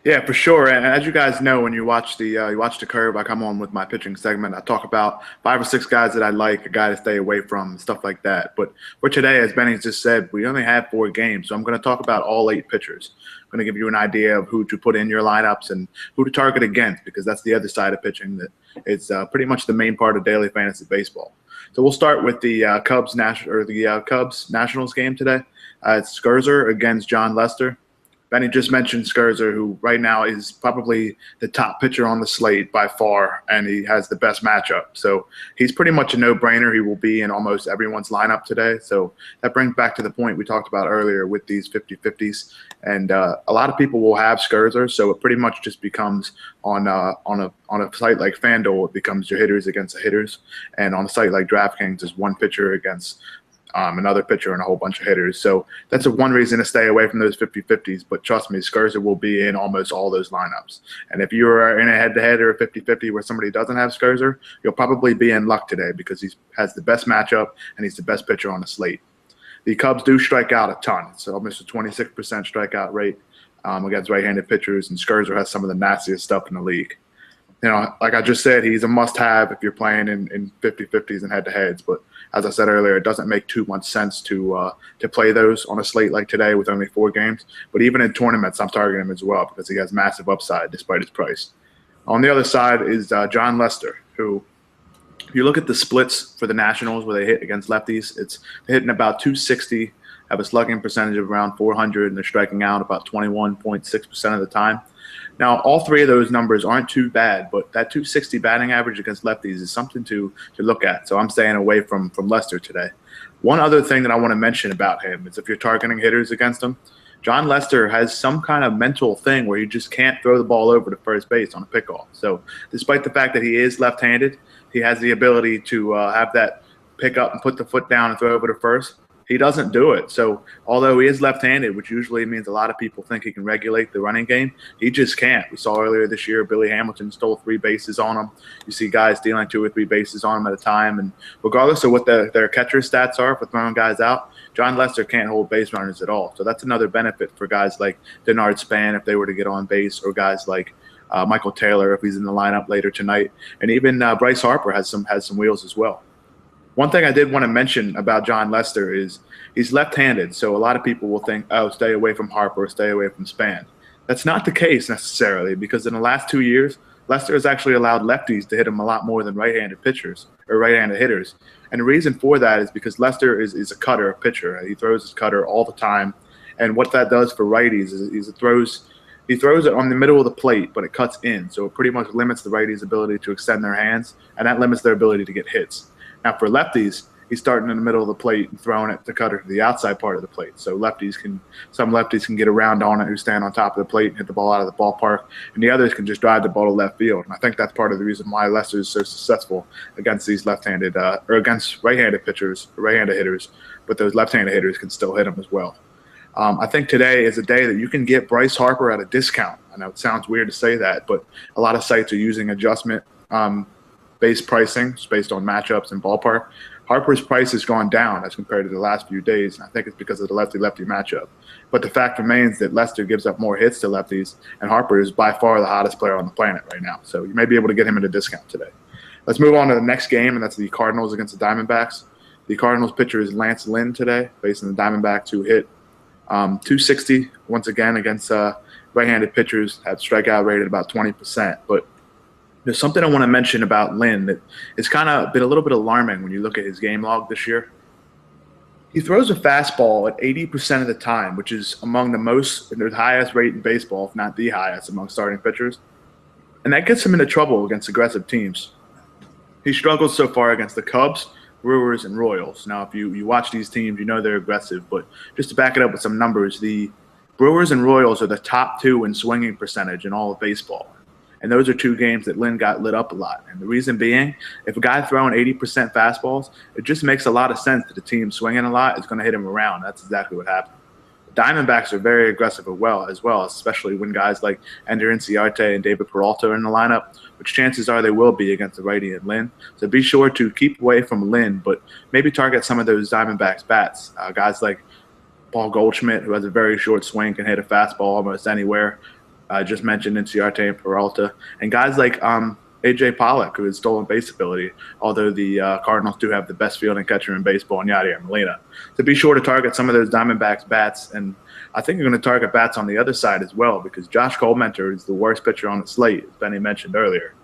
Yeah, for sure. And as you guys know, when you watch the Curve, I come on with my pitching segment. I talk about 5 or 6 guys that I like, a guy to stay away from, stuff like that. But for today, as Benny just said, we only have 4 games, so I'm going to talk about all 8 pitchers. I'm going to give you an idea of who to put in your lineups and who to target against, because that's the other side of pitching that is pretty much the main part of daily fantasy baseball. So we'll start with the Cubs Nationals game today. It's Scherzer against John Lester. Benny just mentioned Scherzer, who right now is probably the top pitcher on the slate by far, and he has the best matchup. So he's pretty much a no-brainer. He will be in almost everyone's lineup today. So that brings back to the point we talked about earlier with these 50-50s. And a lot of people will have Scherzer, so it pretty much just becomes on a site like FanDuel, it becomes your hitters against the hitters. And on a site like DraftKings, is one pitcher against another pitcher and a whole bunch of hitters. So that's one reason to stay away from those 50-50s. But trust me, Scherzer will be in almost all those lineups. And if you are in a head-to-head or a 50-50 where somebody doesn't have Scherzer, you'll probably be in luck today because he has the best matchup and he's the best pitcher on the slate. The Cubs do strike out a ton. It's almost a 26% strikeout rate against right-handed pitchers, and Scherzer has some of the nastiest stuff in the league. You know, like I just said, he's a must-have if you're playing in 50-50s and head-to-heads. But as I said earlier, it doesn't make too much sense to play those on a slate like today with only 4 games. But even in tournaments, I'm targeting him as well because he has massive upside despite his price. On the other side is Jon Lester, who, if you look at the splits for the Nationals where they hit against lefties, they're hitting about 260, have a slugging percentage of around 400, and they're striking out about 21.6% of the time. Now, all 3 of those numbers aren't too bad, but that 260 batting average against lefties is something to look at. So I'm staying away from Lester today. One other thing that I want to mention about him is if you're targeting hitters against him, Jon Lester has some kind of mental thing where he just can't throw the ball over to first base on a pickoff. So despite the fact that he is left-handed, he has the ability to have that pick up and put the foot down and throw over to first. He doesn't do it. So although he is left-handed, which usually means a lot of people think he can regulate the running game, he just can't. We saw earlier this year Billy Hamilton stole 3 bases on him. You see guys stealing 2 or 3 bases on him at a time. And regardless of what their catcher stats are for throwing guys out, Jon Lester can't hold base runners at all. So that's another benefit for guys like Denard Span if they were to get on base, or guys like Michael Taylor if he's in the lineup later tonight. And even Bryce Harper has some wheels as well. One thing I did want to mention about Jon Lester is he's left-handed, so a lot of people will think, oh, stay away from Harper, stay away from Span. That's not the case necessarily, because in the last 2 years, Lester has actually allowed lefties to hit him a lot more than right-handed pitchers or right-handed hitters. And the reason for that is because Lester is a cutter, a pitcher. He throws his cutter all the time, and what that does for righties is he throws it on the middle of the plate, but it cuts in, so it pretty much limits the righties' ability to extend their hands, and that limits their ability to get hits. Now, for lefties, he's starting in the middle of the plate and throwing it the cutter to the outside part of the plate. So some lefties can get around on it, who stand on top of the plate and hit the ball out of the ballpark, and the others can just drive the ball to left field. And I think that's part of the reason why Lester is so successful against these left-handed or against right-handed pitchers, or right-handed hitters, but those left-handed hitters can still hit him as well. I think today is a day that you can get Bryce Harper at a discount. I know it sounds weird to say that, but a lot of sites are using adjustment based pricing based on matchups and ballpark. Harper's price has gone down as compared to the last few days, and I think it's because of the lefty-lefty matchup. But the fact remains that Lester gives up more hits to lefties, and Harper is by far the hottest player on the planet right now. So you may be able to get him at a discount today. Let's move on to the next game, and that's the Cardinals against the Diamondbacks. The Cardinals pitcher is Lance Lynn today, facing the Diamondbacks, who hit 260 once again against right-handed pitchers, had strikeout rate at about 20%. But there's something I want to mention about Lynn that it's kind of been a little bit alarming when you look at his game log this year. He throws a fastball at 80% of the time, which is among the highest rate in baseball, if not the highest among starting pitchers. And that gets him into trouble against aggressive teams. He struggled so far against the Cubs, Brewers, and Royals. Now, if you watch these teams, you know they're aggressive. But just to back it up with some numbers, the Brewers and Royals are the top 2 in swinging percentage in all of baseball. And those are 2 games that Lynn got lit up a lot. And the reason being, if a guy throwing 80% fastballs, it just makes a lot of sense that the team swinging a lot is going to hit him around. That's exactly what happened. The Diamondbacks are very aggressive as well, especially when guys like Ender Inciarte and David Peralta are in the lineup, which chances are they will be against the righty and Lynn. So be sure to keep away from Lynn, but maybe target some of those Diamondbacks bats. Guys like Paul Goldschmidt, who has a very short swing, can hit a fastball almost anywhere. I just mentioned Inciarte and Peralta, and guys like A.J. Pollock, who has stolen base ability, although the Cardinals do have the best fielding catcher in baseball in Yadier Molina. So be sure to target some of those Diamondbacks bats, and I think you're going to target bats on the other side as well, because Josh Colementor is the worst pitcher on the slate, as Benny mentioned earlier.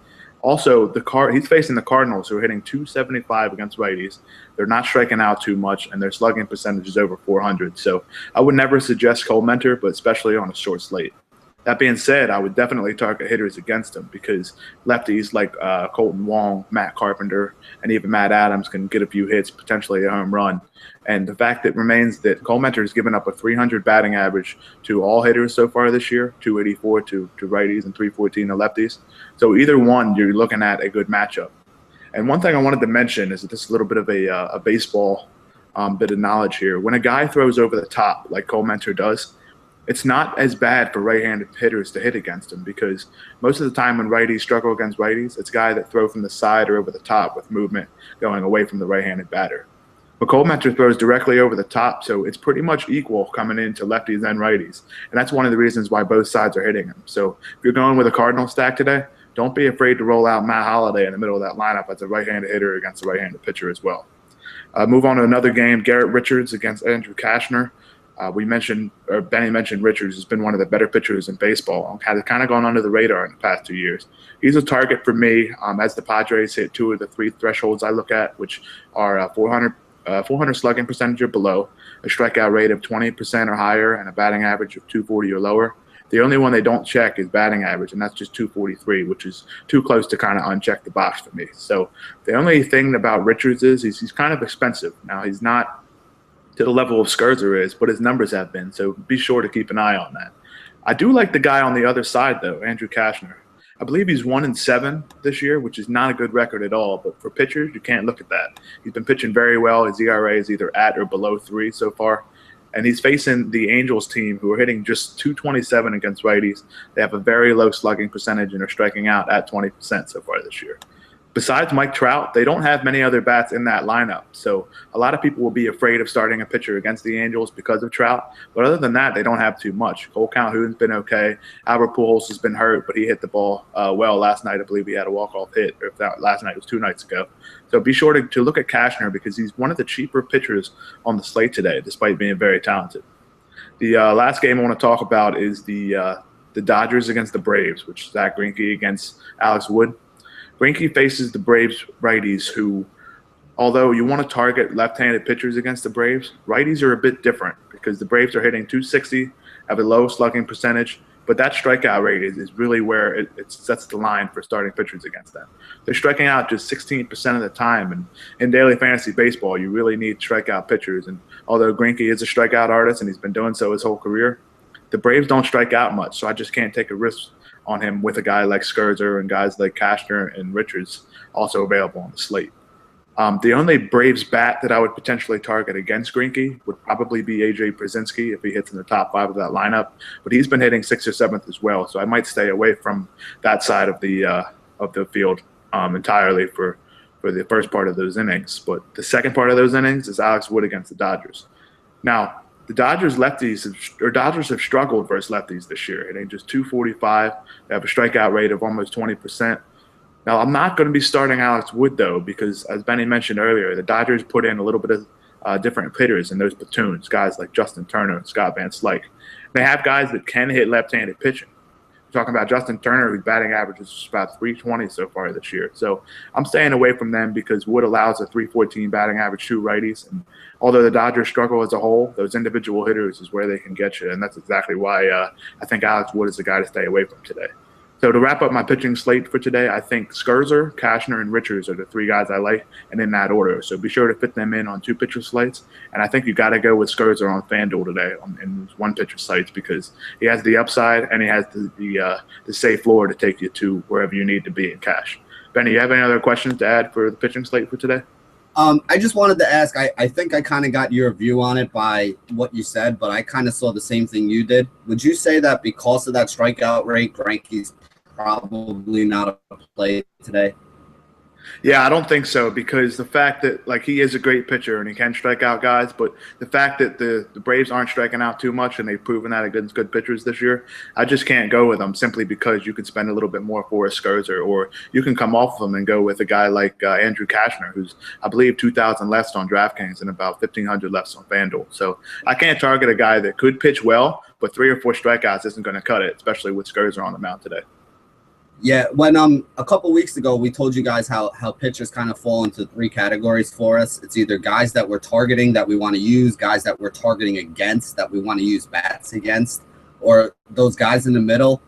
Also, he's facing the Cardinals, who are hitting 275 against righties. They're not striking out too much, and their slugging percentage is over 400. So I would never suggest Cole Mentor, but especially on a short slate. That being said, I would definitely target hitters against him because lefties like Colton Wong, Matt Carpenter, and even Matt Adams can get a few hits, potentially a home run. And the fact that remains that Cole Mentor has given up a 300 batting average to all hitters so far this year, 284 to righties and 314 to lefties. So either one, you're looking at a good matchup. And one thing I wanted to mention is that this is a little bit of a baseball bit of knowledge here. When a guy throws over the top like Cole Mentor does, it's not as bad for right-handed hitters to hit against him because most of the time when righties struggle against righties, it's guys that throw from the side or over the top with movement going away from the right-handed batter. But Cole Mentor throws directly over the top, so it's pretty much equal coming into lefties and righties. And that's one of the reasons why both sides are hitting him. So if you're going with a Cardinal stack today, don't be afraid to roll out Matt Holliday in the middle of that lineup as a right-handed hitter against a right-handed pitcher as well. Move on to another game, Garrett Richards against Andrew Cashner. Benny mentioned Richards has been one of the better pitchers in baseball. Has kind of gone under the radar in the past 2 years. He's a target for me as the Padres hit two of the three thresholds I look at, which are 400 slugging percentage or below, a strikeout rate of 20% or higher, and a batting average of 240 or lower. The only one they don't check is batting average, and that's just 243, which is too close to kind of uncheck the box for me. So the only thing about Richards is he's kind of expensive. Now, he's not to the level of Scherzer is, but his numbers have been. So be sure to keep an eye on that. I do like the guy on the other side, though, Andrew Cashner. I believe he's 1-7 this year, which is not a good record at all. But for pitchers, you can't look at that. He's been pitching very well. His ERA is either at or below 3 so far. And he's facing the Angels team, who are hitting just 227 against righties. They have a very low slugging percentage and are striking out at 20% so far this year. Besides Mike Trout, they don't have many other bats in that lineup. So a lot of people will be afraid of starting a pitcher against the Angels because of Trout. But other than that, they don't have too much. Cole Calhoun's been okay. Albert Pujols has been hurt, but he hit the ball well last night. I believe he had a walk-off hit. Or if that last night, it was 2 nights ago. So be sure to look at Cashner because he's one of the cheaper pitchers on the slate today, despite being very talented. The last game I want to talk about is the Dodgers against the Braves, which is Zach Greinke against Alex Wood. Greinke faces the Braves righties who, although you want to target left-handed pitchers against the Braves, righties are a bit different because the Braves are hitting 260, have a low slugging percentage, but that strikeout rate is really where it sets the line for starting pitchers against them. They're striking out just 16% of the time, and in daily fantasy baseball, you really need strikeout pitchers. And although Greinke is a strikeout artist and he's been doing so his whole career, the Braves don't strike out much, so I just can't take a risk on him with a guy like Scherzer and guys like Cashner and Richards also available on the slate. The only Braves bat that I would potentially target against Greinke would probably be A.J. Pierzynski if he hits in the top 5 of that lineup, but he's been hitting 6th or 7th as well, so I might stay away from that side of the field entirely for the first part of those innings. But the second part of those innings is Alex Wood against the Dodgers. Now, the Dodgers have struggled versus lefties this year, hitting just 245. They have a strikeout rate of almost 20%. Now, I'm not going to be starting Alex Wood, though, because as Benny mentioned earlier, the Dodgers put in a little bit of different hitters in those platoons, guys like Justin Turner and Scott Van Slyke. They have guys that can hit left-handed pitching. We're talking about Justin Turner, whose batting average is about 320 so far this year. So I'm staying away from them because Wood allows a 314 batting average to righties. And although the Dodgers struggle as a whole, those individual hitters is where they can get you. And that's exactly why I think Alex Wood is the guy to stay away from today. So to wrap up my pitching slate for today, I think Scherzer, Cashner, and Richards are the 3 guys I like, and in that order. So be sure to fit them in on 2 pitcher slates. And I think you got to go with Scherzer on FanDuel today in 1 pitcher slates because he has the upside and he has the safe floor to take you to wherever you need to be in cash. Benny, you have any other questions to add for the pitching slate for today? I just wanted to ask, I think I kind of got your view on it by what you said, but I kind of saw the same thing you did. Would you say that because of that strikeout rate, Greinke's probably not a play today? Yeah, I don't think so because the fact that he is a great pitcher and he can strike out guys, but the fact that the Braves aren't striking out too much and they've proven that against good pitchers this year, I just can't go with them simply because you could spend a little bit more for a Scherzer, or you can come off of them and go with a guy like Andrew Cashner, who's I believe 2,000 left on DraftKings and about 1,500 left on FanDuel. So I can't target a guy that could pitch well, but 3 or 4 strikeouts isn't going to cut it, especially with Scherzer on the mound today. Yeah, when a couple weeks ago we told you guys how pitchers kind of fall into three categories for us. It's either guys that we're targeting that we want to use, guys that we're targeting against that we want to use bats against, or those guys in the middle.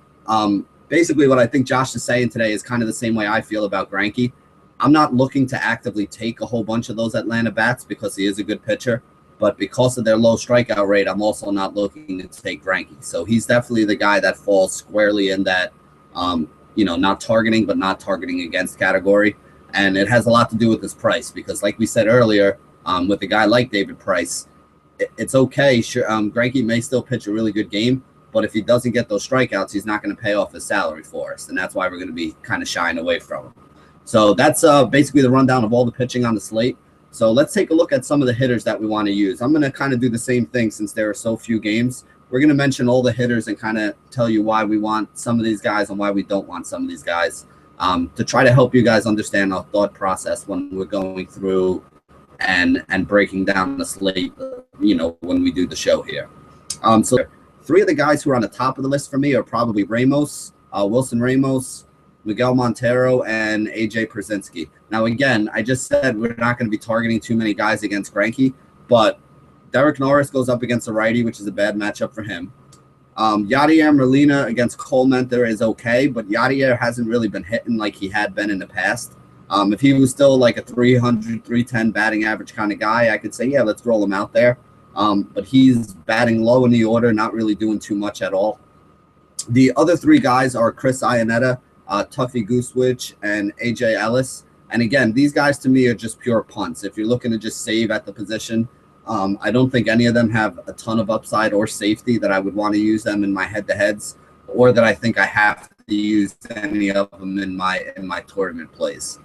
Basically, what I think Josh is saying today is kind of the same way I feel about Greinke. I'm not looking to actively take a whole bunch of those Atlanta bats because he is a good pitcher, but because of their low strikeout rate, I'm also not looking to take Greinke. So he's definitely the guy that falls squarely in that. Not targeting, but not targeting against category. And it has a lot to do with his price because like we said earlier, with a guy like David Price, it's okay. Sure, Greinke may still pitch a really good game, but if he doesn't get those strikeouts, he's not going to pay off his salary for us. And that's why we're going to be kind of shying away from him. So that's basically the rundown of all the pitching on the slate. So let's take a look at some of the hitters that we want to use. I'm going to kind of do the same thing since there are so few games. We're going to mention all the hitters and kind of tell you why we want some of these guys and why we don't want some of these guys, to try to help you guys understand our thought process when we're going through and breaking down the slate, when we do the show here. So three of the guys who are on the top of the list for me are probably Ramos, Wilson Ramos, Miguel Montero, and AJ Pierzynski. Now, again, I just said we're not going to be targeting too many guys against Greinke, but Derek Norris goes up against a righty, which is a bad matchup for him. Yadier Molina against Cole Mentor is okay, but Yadier hasn't really been hitting like he had been in the past. If he was still like a 300, 310 batting average kind of guy, I could say, yeah, let's roll him out there. But he's batting low in the order, not really doing too much at all. The other three guys are Chris Iannetta, Tuffy Goosewich, and AJ Ellis. And again, these guys to me are just pure punts. If you're looking to just save at the position, I don't think any of them have a ton of upside or safety that I would want to use them in my head-to-heads, or that I think I have to use any of them in my tournament plays.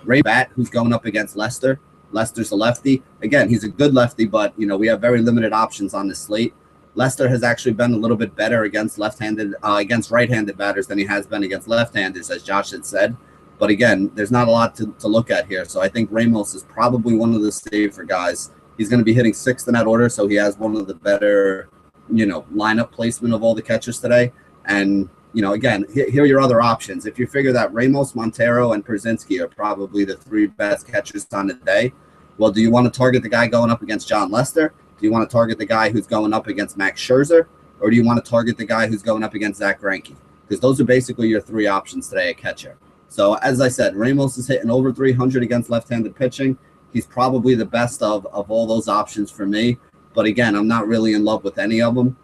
Ray Bat, who's going up against Lester. Lester's a lefty. Again, he's a good lefty, but we have very limited options on the slate. Lester has actually been a little bit better against against right-handed batters than he has been against left-handers, as Josh had said. But again, there's not a lot to look at here. So I think Ramos is probably one of the safer guys. He's going to be hitting sixth in that order, so he has one of the better, lineup placement of all the catchers today. And, again, here are your other options. If you figure that Ramos, Montero, and Pierzynski are probably the three best catchers on the day, well, do you want to target the guy going up against John Lester? Do you want to target the guy who's going up against Max Scherzer? Or do you want to target the guy who's going up against Zach Greinke? Because those are basically your three options today at catcher. So, as I said, Ramos is hitting over 300 against left-handed pitching. He's probably the best of all those options for me. But again, I'm not really in love with any of them.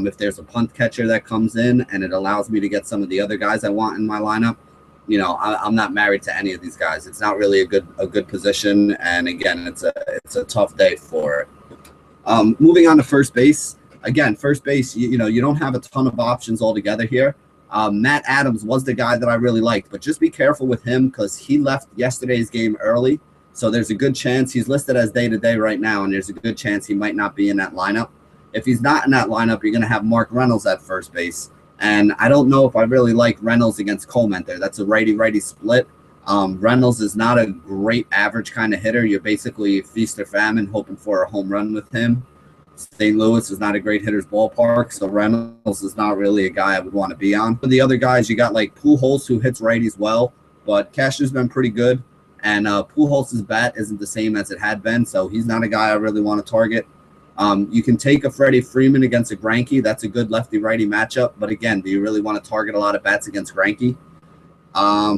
If there's a punt catcher that comes in and it allows me to get some of the other guys I want in my lineup, I'm not married to any of these guys. It's not really a good position. And again, it's a tough day for it. Moving on to first base. Again, first base, you don't have a ton of options altogether here. Matt Adams was the guy that I really liked, but just be careful with him because he left yesterday's game early. So there's a good chance he's listed as day-to-day right now, and there's a good chance he might not be in that lineup. If he's not in that lineup, you're going to have Mark Reynolds at first base. And I don't know if I really like Reynolds against Cole Mentor. That's a righty-righty split. Reynolds is not a great average kind of hitter. You're basically feast or famine hoping for a home run with him. St. Louis is not a great hitter's ballpark, so Reynolds is not really a guy I would want to be on. For the other guys, you got like Pujols, who hits righties well, but Cashner's been pretty good. And Pujols' bat isn't the same as it had been, so he's not a guy I really want to target. You can take a Freddie Freeman against a Greinke. That's a good lefty-righty matchup. But again, do you really want to target a lot of bats against Greinke?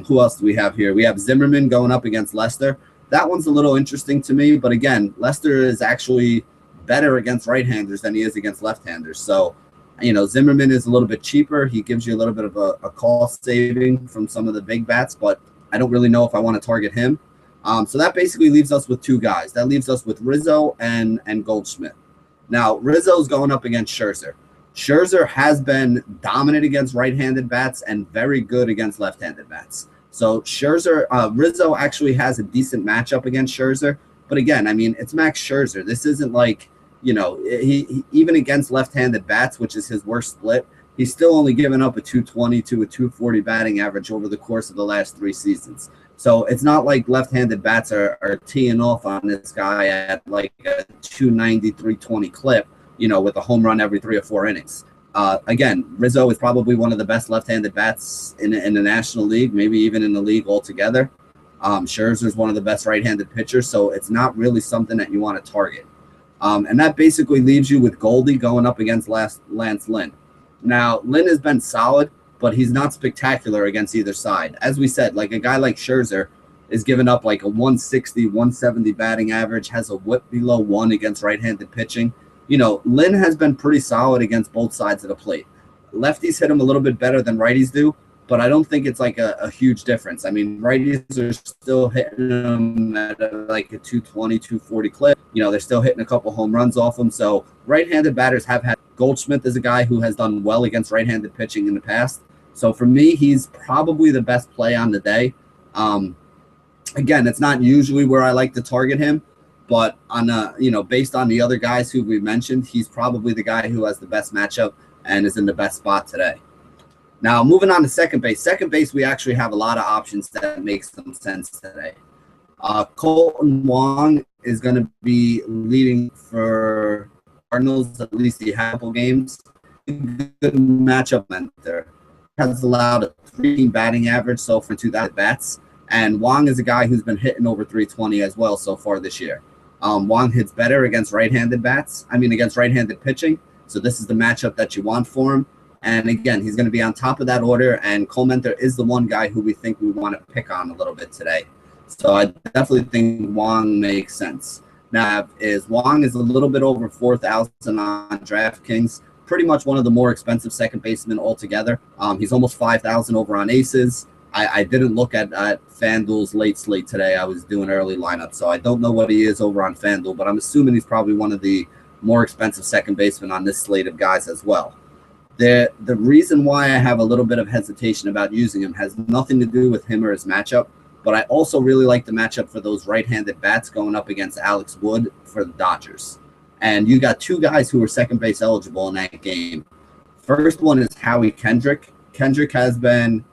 Who else do we have here? We have Zimmerman going up against Lester. That one's a little interesting to me. But again, Lester is actually better against right-handers than he is against left-handers. So, Zimmerman is a little bit cheaper. He gives you a little bit of a cost saving from some of the big bats, but I don't really know if I want to target him. So that basically leaves us with two guys. That leaves us with Rizzo and Goldschmidt. Now, Rizzo's going up against Scherzer. Scherzer has been dominant against right-handed bats and very good against left-handed bats. So Rizzo actually has a decent matchup against Scherzer. But again, it's Max Scherzer. This isn't like, he even against left-handed bats, which is his worst split, he's still only given up a 220 to a 240 batting average over the course of the last 3 seasons. So it's not like left-handed bats are teeing off on this guy at like a 290, 320 clip, with a home run every 3 or 4 innings. Again, Rizzo is probably one of the best left-handed bats in the National League, maybe even in the league altogether. Scherzer is one of the best right-handed pitchers, so it's not really something that you want to target. And that basically leaves you with Goldie going up against Lance Lynn. Now, Lynn has been solid, but he's not spectacular against either side. As we said, like a guy like Scherzer is giving up like a 160, 170 batting average, has a whip below 1 against right-handed pitching. You know, Lynn has been pretty solid against both sides of the plate. Lefties hit him a little bit better than righties do, but I don't think it's like a huge difference. I mean, righties are still hitting him at like a 220, 240 clip. You know, they're still hitting a couple home runs off him. So right-handed batters have had. Goldschmidt is a guy who has done well against right-handed pitching in the past. So for me, he's probably the best play on the day. Again, it's not usually where I like to target him, but on based on the other guys who we mentioned, he's probably the guy who has the best matchup and is in the best spot today. Now, moving on to second base. Second base, we actually have a lot of options that make some sense today. Colton Wong is going to be leading for Cardinals, at least the couple games. Good matchup there. Has allowed a 3 batting average so far 2,000 bats. And Wong is a guy who's been hitting over 320 as well so far this year. Wong hits better against right-handed against right-handed pitching. So this is the matchup that you want for him. And again, he's going to be on top of that order. And Cole Mentor is the one guy who we think we want to pick on a little bit today. So I definitely think Wong makes sense. Now, Wong is a little bit over 4,000 on DraftKings. Pretty much one of the more expensive second basemen altogether. He's almost 5,000 over on Aces. I didn't look at FanDuel's late slate today. I was doing early lineup, so I don't know what he is over on FanDuel, but I'm assuming he's probably one of the more expensive second basemen on this slate of guys as well. The reason why I have a little bit of hesitation about using him has nothing to do with him or his matchup, but I also really like the matchup for those right-handed bats going up against Alex Wood for the Dodgers. And you got 2 guys who are second base eligible in that game. First one is Howie Kendrick. Kendrick has been,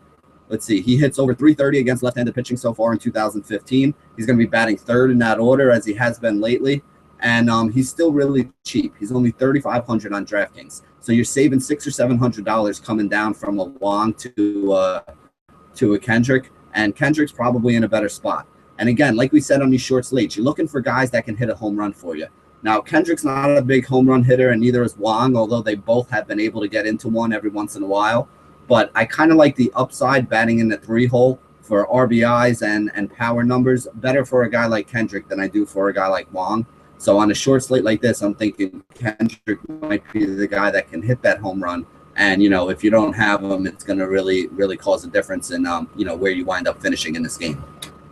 he hits over 330 against left-handed pitching so far in 2015. He's going to be batting third in that order as he has been lately. And he's still really cheap. He's only $3,500 on DraftKings. So you're saving $600 or $700 coming down from a Wong to a Kendrick. And Kendrick's probably in a better spot. And again, like we said on these short slates, you're looking for guys that can hit a home run for you. Now, Kendrick's not a big home run hitter, and neither is Wong, although they both have been able to get into one every once in a while. But I kind of like the upside batting in the 3-hole for RBIs and power numbers better for a guy like Kendrick than I do for a guy like Wong. So on a short slate like this, I'm thinking Kendrick might be the guy that can hit that home run. And, if you don't have him, it's going to really, really cause a difference in, where you wind up finishing in this game.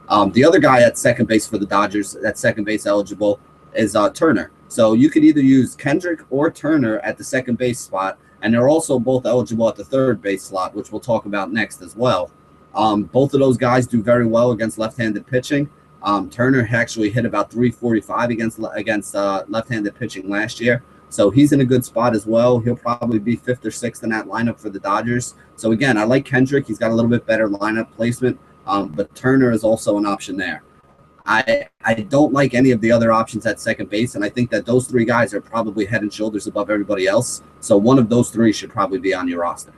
The other guy at second base for the Dodgers, at second base eligible, is Turner. So you could either use Kendrick or Turner at the second base spot, and they're also both eligible at the third base slot, which we'll talk about next as well. Both of those guys do very well against left-handed pitching. Turner actually hit about 345 against left-handed pitching last year. So he's in a good spot as well. He'll probably be 5th or 6th in that lineup for the Dodgers. So again, I like Kendrick. He's got a little bit better lineup placement, but Turner is also an option there. I don't like any of the other options at second base, and I think that those 3 guys are probably head and shoulders above everybody else. So one of those 3 should probably be on your roster.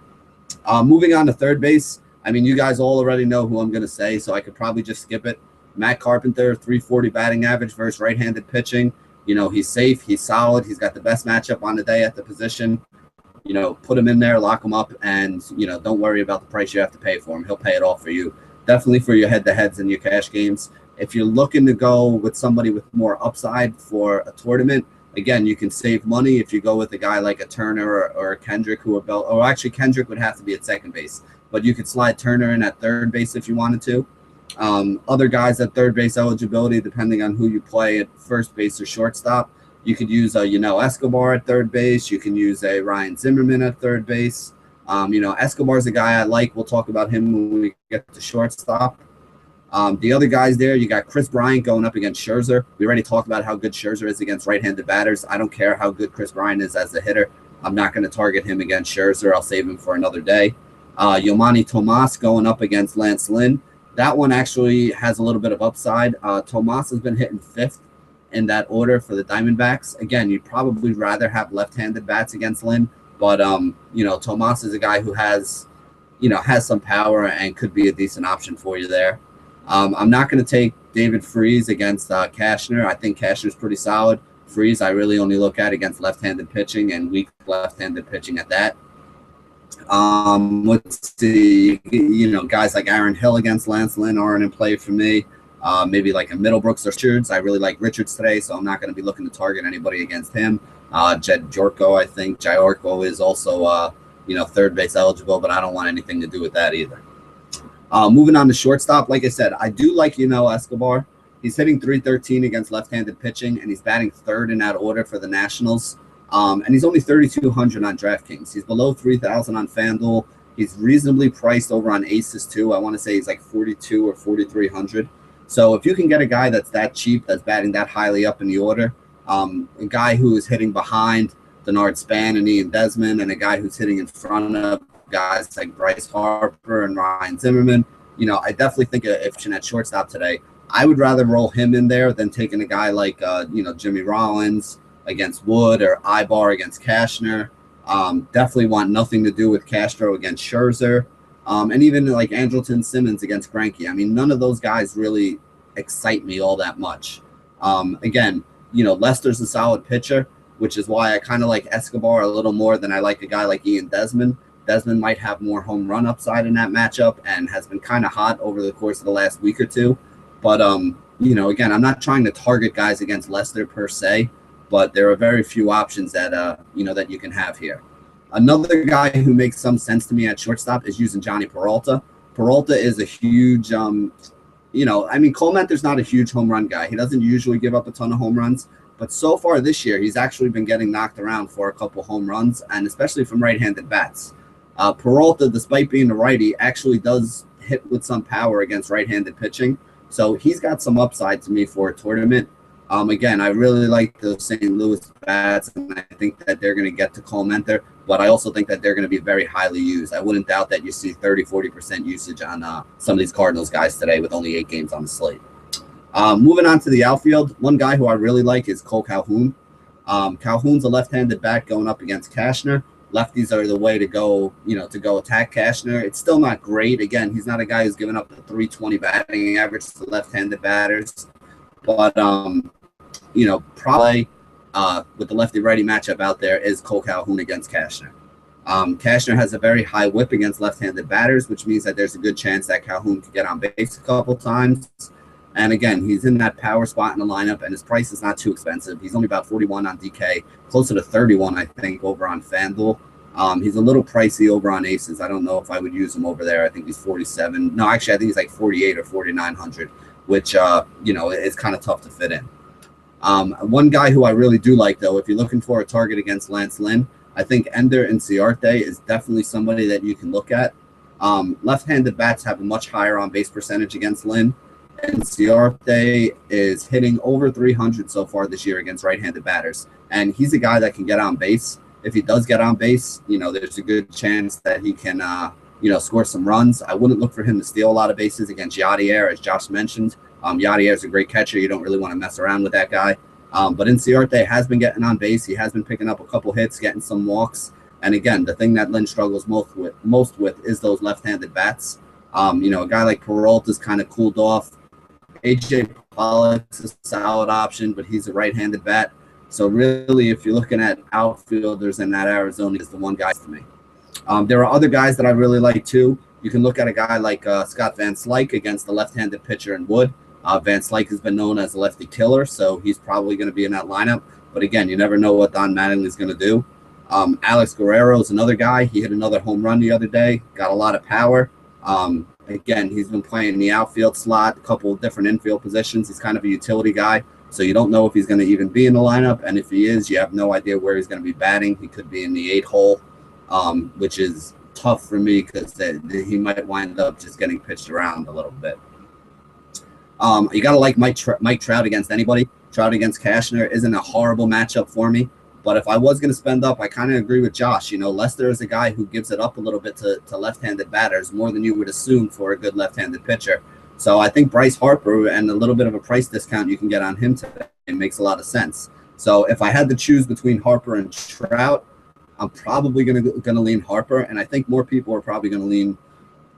Moving on to third base, you guys all already know who I'm going to say, so I could probably just skip it. Matt Carpenter, 340 batting average versus right-handed pitching. He's safe, he's solid, he's got the best matchup on the day at the position. Put him in there, lock him up, and, don't worry about the price you have to pay for him. He'll pay it all for you. Definitely for your head-to-heads and your cash games. If you're looking to go with somebody with more upside for a tournament, again, you can save money if you go with a guy like a Turner or a Kendrick actually Kendrick would have to be at second base, but you could slide Turner in at third base if you wanted to. Other guys at third base eligibility, depending on who you play at first base or shortstop, you could use a Escobar at third base. You can use a Ryan Zimmerman at third base. Escobar's a guy I like. We'll talk about him when we get to shortstop. The other guys there, you got Chris Bryant going up against Scherzer. We already talked about how good Scherzer is against right-handed batters. I don't care how good Chris Bryant is as a hitter. I'm not going to target him against Scherzer. I'll save him for another day. Yomani Tomas going up against Lance Lynn. That one actually has a little bit of upside. Tomas has been hitting 5th in that order for the Diamondbacks. Again, you'd probably rather have left-handed bats against Lynn, But Tomas is a guy who has some power and could be a decent option for you there. I'm not going to take David Freese against Cashner. I think Cashner's pretty solid. Freese, I really only look at against left-handed pitching and weak left-handed pitching at that. Let's see, guys like Aaron Hill against Lance Lynn aren't in play for me. Maybe like a Middlebrooks or Richards. I really like Richards today, so I'm not going to be looking to target anybody against him. Jed Jorko, I think. Jorko is also, third base eligible, but I don't want anything to do with that either. Moving on to shortstop, like I said, I do like Escobar. He's hitting .313 against left-handed pitching, and he's batting third in that order for the Nationals. And he's only 3,200 on DraftKings. He's below 3,000 on FanDuel. He's reasonably priced over on Aces too. I want to say he's like 42 or 4,300. So if you can get a guy that's that cheap, that's batting that highly up in the order, a guy who is hitting behind Denard Span and Ian Desmond, and a guy who's hitting in front of guys like Bryce Harper and Ryan Zimmerman, I definitely think if at shortstop today, I would rather roll him in there than taking a guy like Jimmy Rollins against Wood or Ibar against Cashner. Definitely want nothing to do with Castro against Scherzer. And even like Andrelton Simmons against Greinke. I mean, none of those guys really excite me all that much. Again, Lester's a solid pitcher, which is why I kind of like Escobar a little more than I like a guy like Ian Desmond. Desmond might have more home run upside in that matchup and has been kind of hot over the course of the last week or two. But, again, I'm not trying to target guys against Lester per se, but there are very few options that, that you can have here. Another guy who makes some sense to me at shortstop is using Johnny Peralta. Peralta is a huge, Cole Mentor's not a huge home run guy. He doesn't usually give up a ton of home runs, but so far this year, he's actually been getting knocked around for a couple home runs, and especially from right-handed bats. Peralta, despite being a righty, actually does hit with some power against right-handed pitching. So he's got some upside to me for a tournament. Again, I really like those St. Louis bats, and I think that they're going to get to Cole Mentor, but I also think that they're going to be very highly used. I wouldn't doubt that you see 30-40% usage on some of these Cardinals guys today with only 8 games on the slate. Moving on to the outfield, one guy who I really like is Cole Calhoun. Calhoun's a left-handed bat going up against Cashner. Lefties are the way to go, to go attack Cashner. It's still not great. Again, he's not a guy who's given up the 320 batting average to left-handed batters. But, probably with the lefty-righty matchup out there is Cole Calhoun against Cashner. Cashner has a very high whip against left-handed batters, which means that there's a good chance that Calhoun could get on base a couple times. And again, he's in that power spot in the lineup, and his price is not too expensive. He's only about 41 on DK, closer to 31, I think, over on FanDuel. He's a little pricey over on Aces. I don't know if I would use him over there. I think he's 47. No, actually, I think he's like 48 or 4,900, which, is kind of tough to fit in. One guy who I really do like, though, if you're looking for a target against Lance Lynn, I think Ender Inciarte is definitely somebody that you can look at. Left-handed bats have a much higher on-base percentage against Lynn. Inciarte is hitting over 300 so far this year against right-handed batters, and he's a guy that can get on base. If he does get on base, there's a good chance that he can, score some runs. I wouldn't look for him to steal a lot of bases against Yadier, as Josh mentioned. Yadier is a great catcher. You don't really want to mess around with that guy. But Inciarte has been getting on base. He has been picking up a couple hits, getting some walks. And again, the thing that Lynn struggles most with is those left-handed bats. A guy like Peralta's kind of cooled off. AJ Pollock's a solid option, but he's a right-handed bat. So really, if you're looking at outfielders in that Arizona, is the one guy to me. There are other guys that I really like too. You can look at a guy like Scott Van Slyke against the left-handed pitcher in Wood. Van Slyke has been known as a lefty killer, so he's probably going to be in that lineup. But again, you never know what Don Mattingly is going to do. Alex Guerrero is another guy. He hit another home run the other day, got a lot of power. Again, he's been playing in the outfield slot, a couple of different infield positions. He's kind of a utility guy, so you don't know if he's going to even be in the lineup. And if he is, you have no idea where he's going to be batting. He could be in the 8-hole, which is tough for me because he might wind up just getting pitched around a little bit. You got to like Mike Trout against anybody. Trout against Cashner isn't a horrible matchup for me. But if I was going to spend up, I kind of agree with Josh. Lester is a guy who gives it up a little bit to left-handed batters, more than you would assume for a good left-handed pitcher. So I think Bryce Harper and a little bit of a price discount you can get on him today, it makes a lot of sense. So if I had to choose between Harper and Trout, I'm probably gonna lean Harper, and I think more people are probably gonna lean.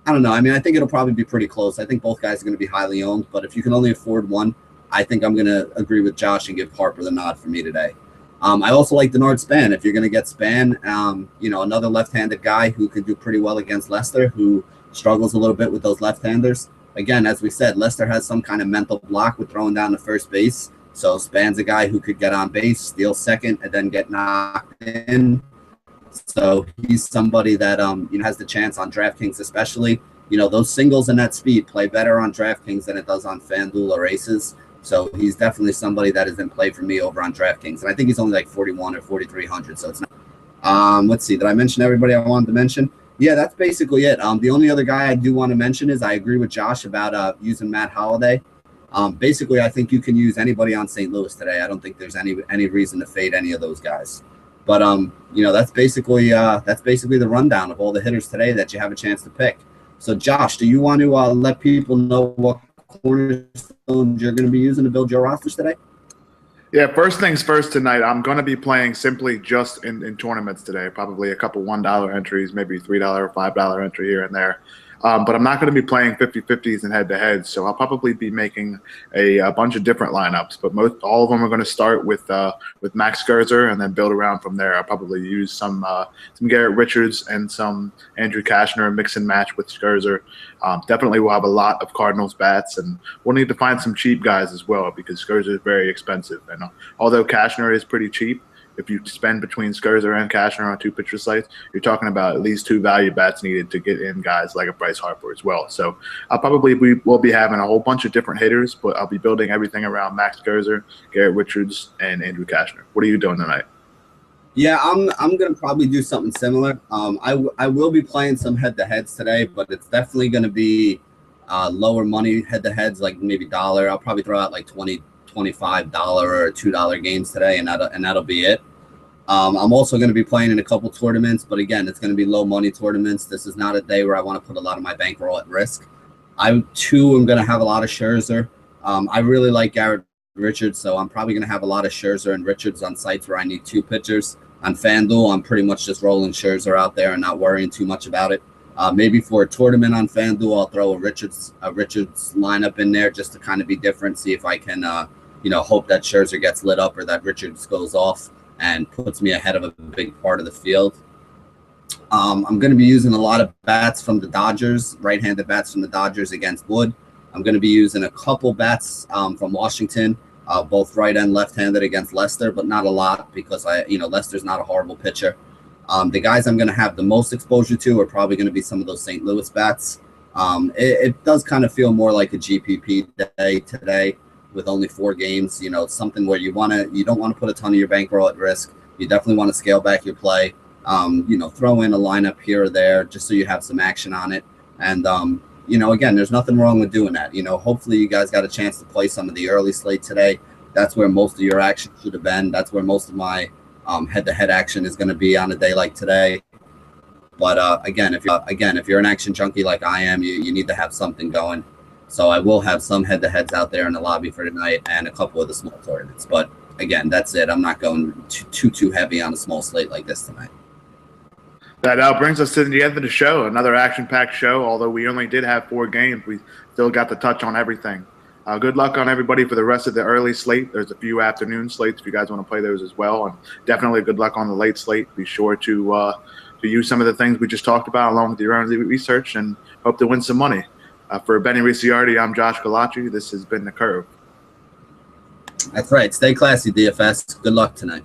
I don't know. I mean, I think it'll probably be pretty close. I think both guys are going to be highly owned, but if you can only afford one, I think I'm going to agree with Josh and give Harper the nod for me today. I also like Denard Span. If you're going to get Span, another left-handed guy who could do pretty well against Leicester, who struggles a little bit with those left-handers. Again, as we said, Leicester has some kind of mental block with throwing down to first base. So Span's a guy who could get on base, steal second, and then get knocked in. So he's somebody that has the chance on DraftKings, especially. Those singles and that speed play better on DraftKings than it does on FanDuel or Aces. So he's definitely somebody that is in play for me over on DraftKings. And I think he's only like 4,100 or 4,300. So it's not. Let's see. Did I mention everybody I wanted to mention? Yeah, that's basically it. The only other guy I do want to mention is I agree with Josh about using Matt Holliday. Basically, I think you can use anybody on St. Louis today. I don't think there's any reason to fade any of those guys. But that's basically the rundown of all the hitters today that you have a chance to pick. So Josh, do you want to let people know what cornerstones you're going to be using to build your rosters today? Yeah, first things first tonight, I'm going to be playing simply just in tournaments today, probably a couple $1 entries, maybe $3 or $5 entry here and there. But I'm not going to be playing 50-50s and head-to-heads, so I'll probably be making a bunch of different lineups. But all of them are going to start with Max Scherzer and then build around from there. I'll probably use some Garrett Richards and some Andrew Cashner, mix and match with Scherzer. Definitely we'll have a lot of Cardinals bats, and we'll need to find some cheap guys as well because Scherzer is very expensive. And although Cashner is pretty cheap, if you spend between Scherzer and Cashner on two pitcher slates, you're talking about at least two value bats needed to get in guys like a Bryce Harper as well. So we will be having a whole bunch of different hitters, but I'll be building everything around Max Scherzer, Garrett Richards, and Andrew Cashner. What are you doing tonight? Yeah, I'm gonna probably do something similar. I will be playing some head-to-heads today, but it's definitely gonna be lower money head-to-heads, like maybe $1. I'll probably throw out like $20, $25 or $2 games today, and that'll be it. I'm also going to be playing in a couple tournaments, but again, it's going to be low money tournaments. This is not a day where I want to put a lot of my bankroll at risk. I too am going to have a lot of Scherzer. I really like Garrett Richards, so I'm probably going to have a lot of Scherzer and Richards on sites where I need two pitchers. On FanDuel, I'm pretty much just rolling Scherzer out there and not worrying too much about it. Maybe for a tournament on FanDuel, I'll throw a Richards lineup in there just to kind of be different, see if I can hope that Scherzer gets lit up or that Richards goes off and puts me ahead of a big part of the field. I'm going to be using a lot of bats from the Dodgers, right-handed bats from the Dodgers against Wood. I'm going to be using a couple bats from Washington, both right and left-handed against Leicester, but not a lot because Leicester's not a horrible pitcher. The guys I'm going to have the most exposure to are probably going to be some of those St. Louis bats. It does kind of feel more like a GPP day today, with only 4 games, something where you don't want to put a ton of your bankroll at risk. You definitely want to scale back your play. Throw in a lineup here or there just so you have some action on it. And again, there's nothing wrong with doing that. Hopefully you guys got a chance to play some of the early slate today. That's where most of your action should have been. That's where most of my head-to-head action is going to be on a day like today. But again, if you're an action junkie like I am, you need to have something going. So I will have some head-to-heads out there in the lobby for tonight and a couple of the small tournaments. But again, that's it. I'm not going too heavy on a small slate like this tonight. That brings us to the end of the show. Another action-packed show. Although we only did have 4 games, we still got to touch on everything. Good luck on everybody for the rest of the early slate. There's a few afternoon slates if you guys want to play those as well. And definitely good luck on the late slate. Be sure to use some of the things we just talked about along with your own research and hope to win some money. For Benny Ricciardi, I'm Josh Galachi. This has been The Curve. That's right. Stay classy, DFS. Good luck tonight.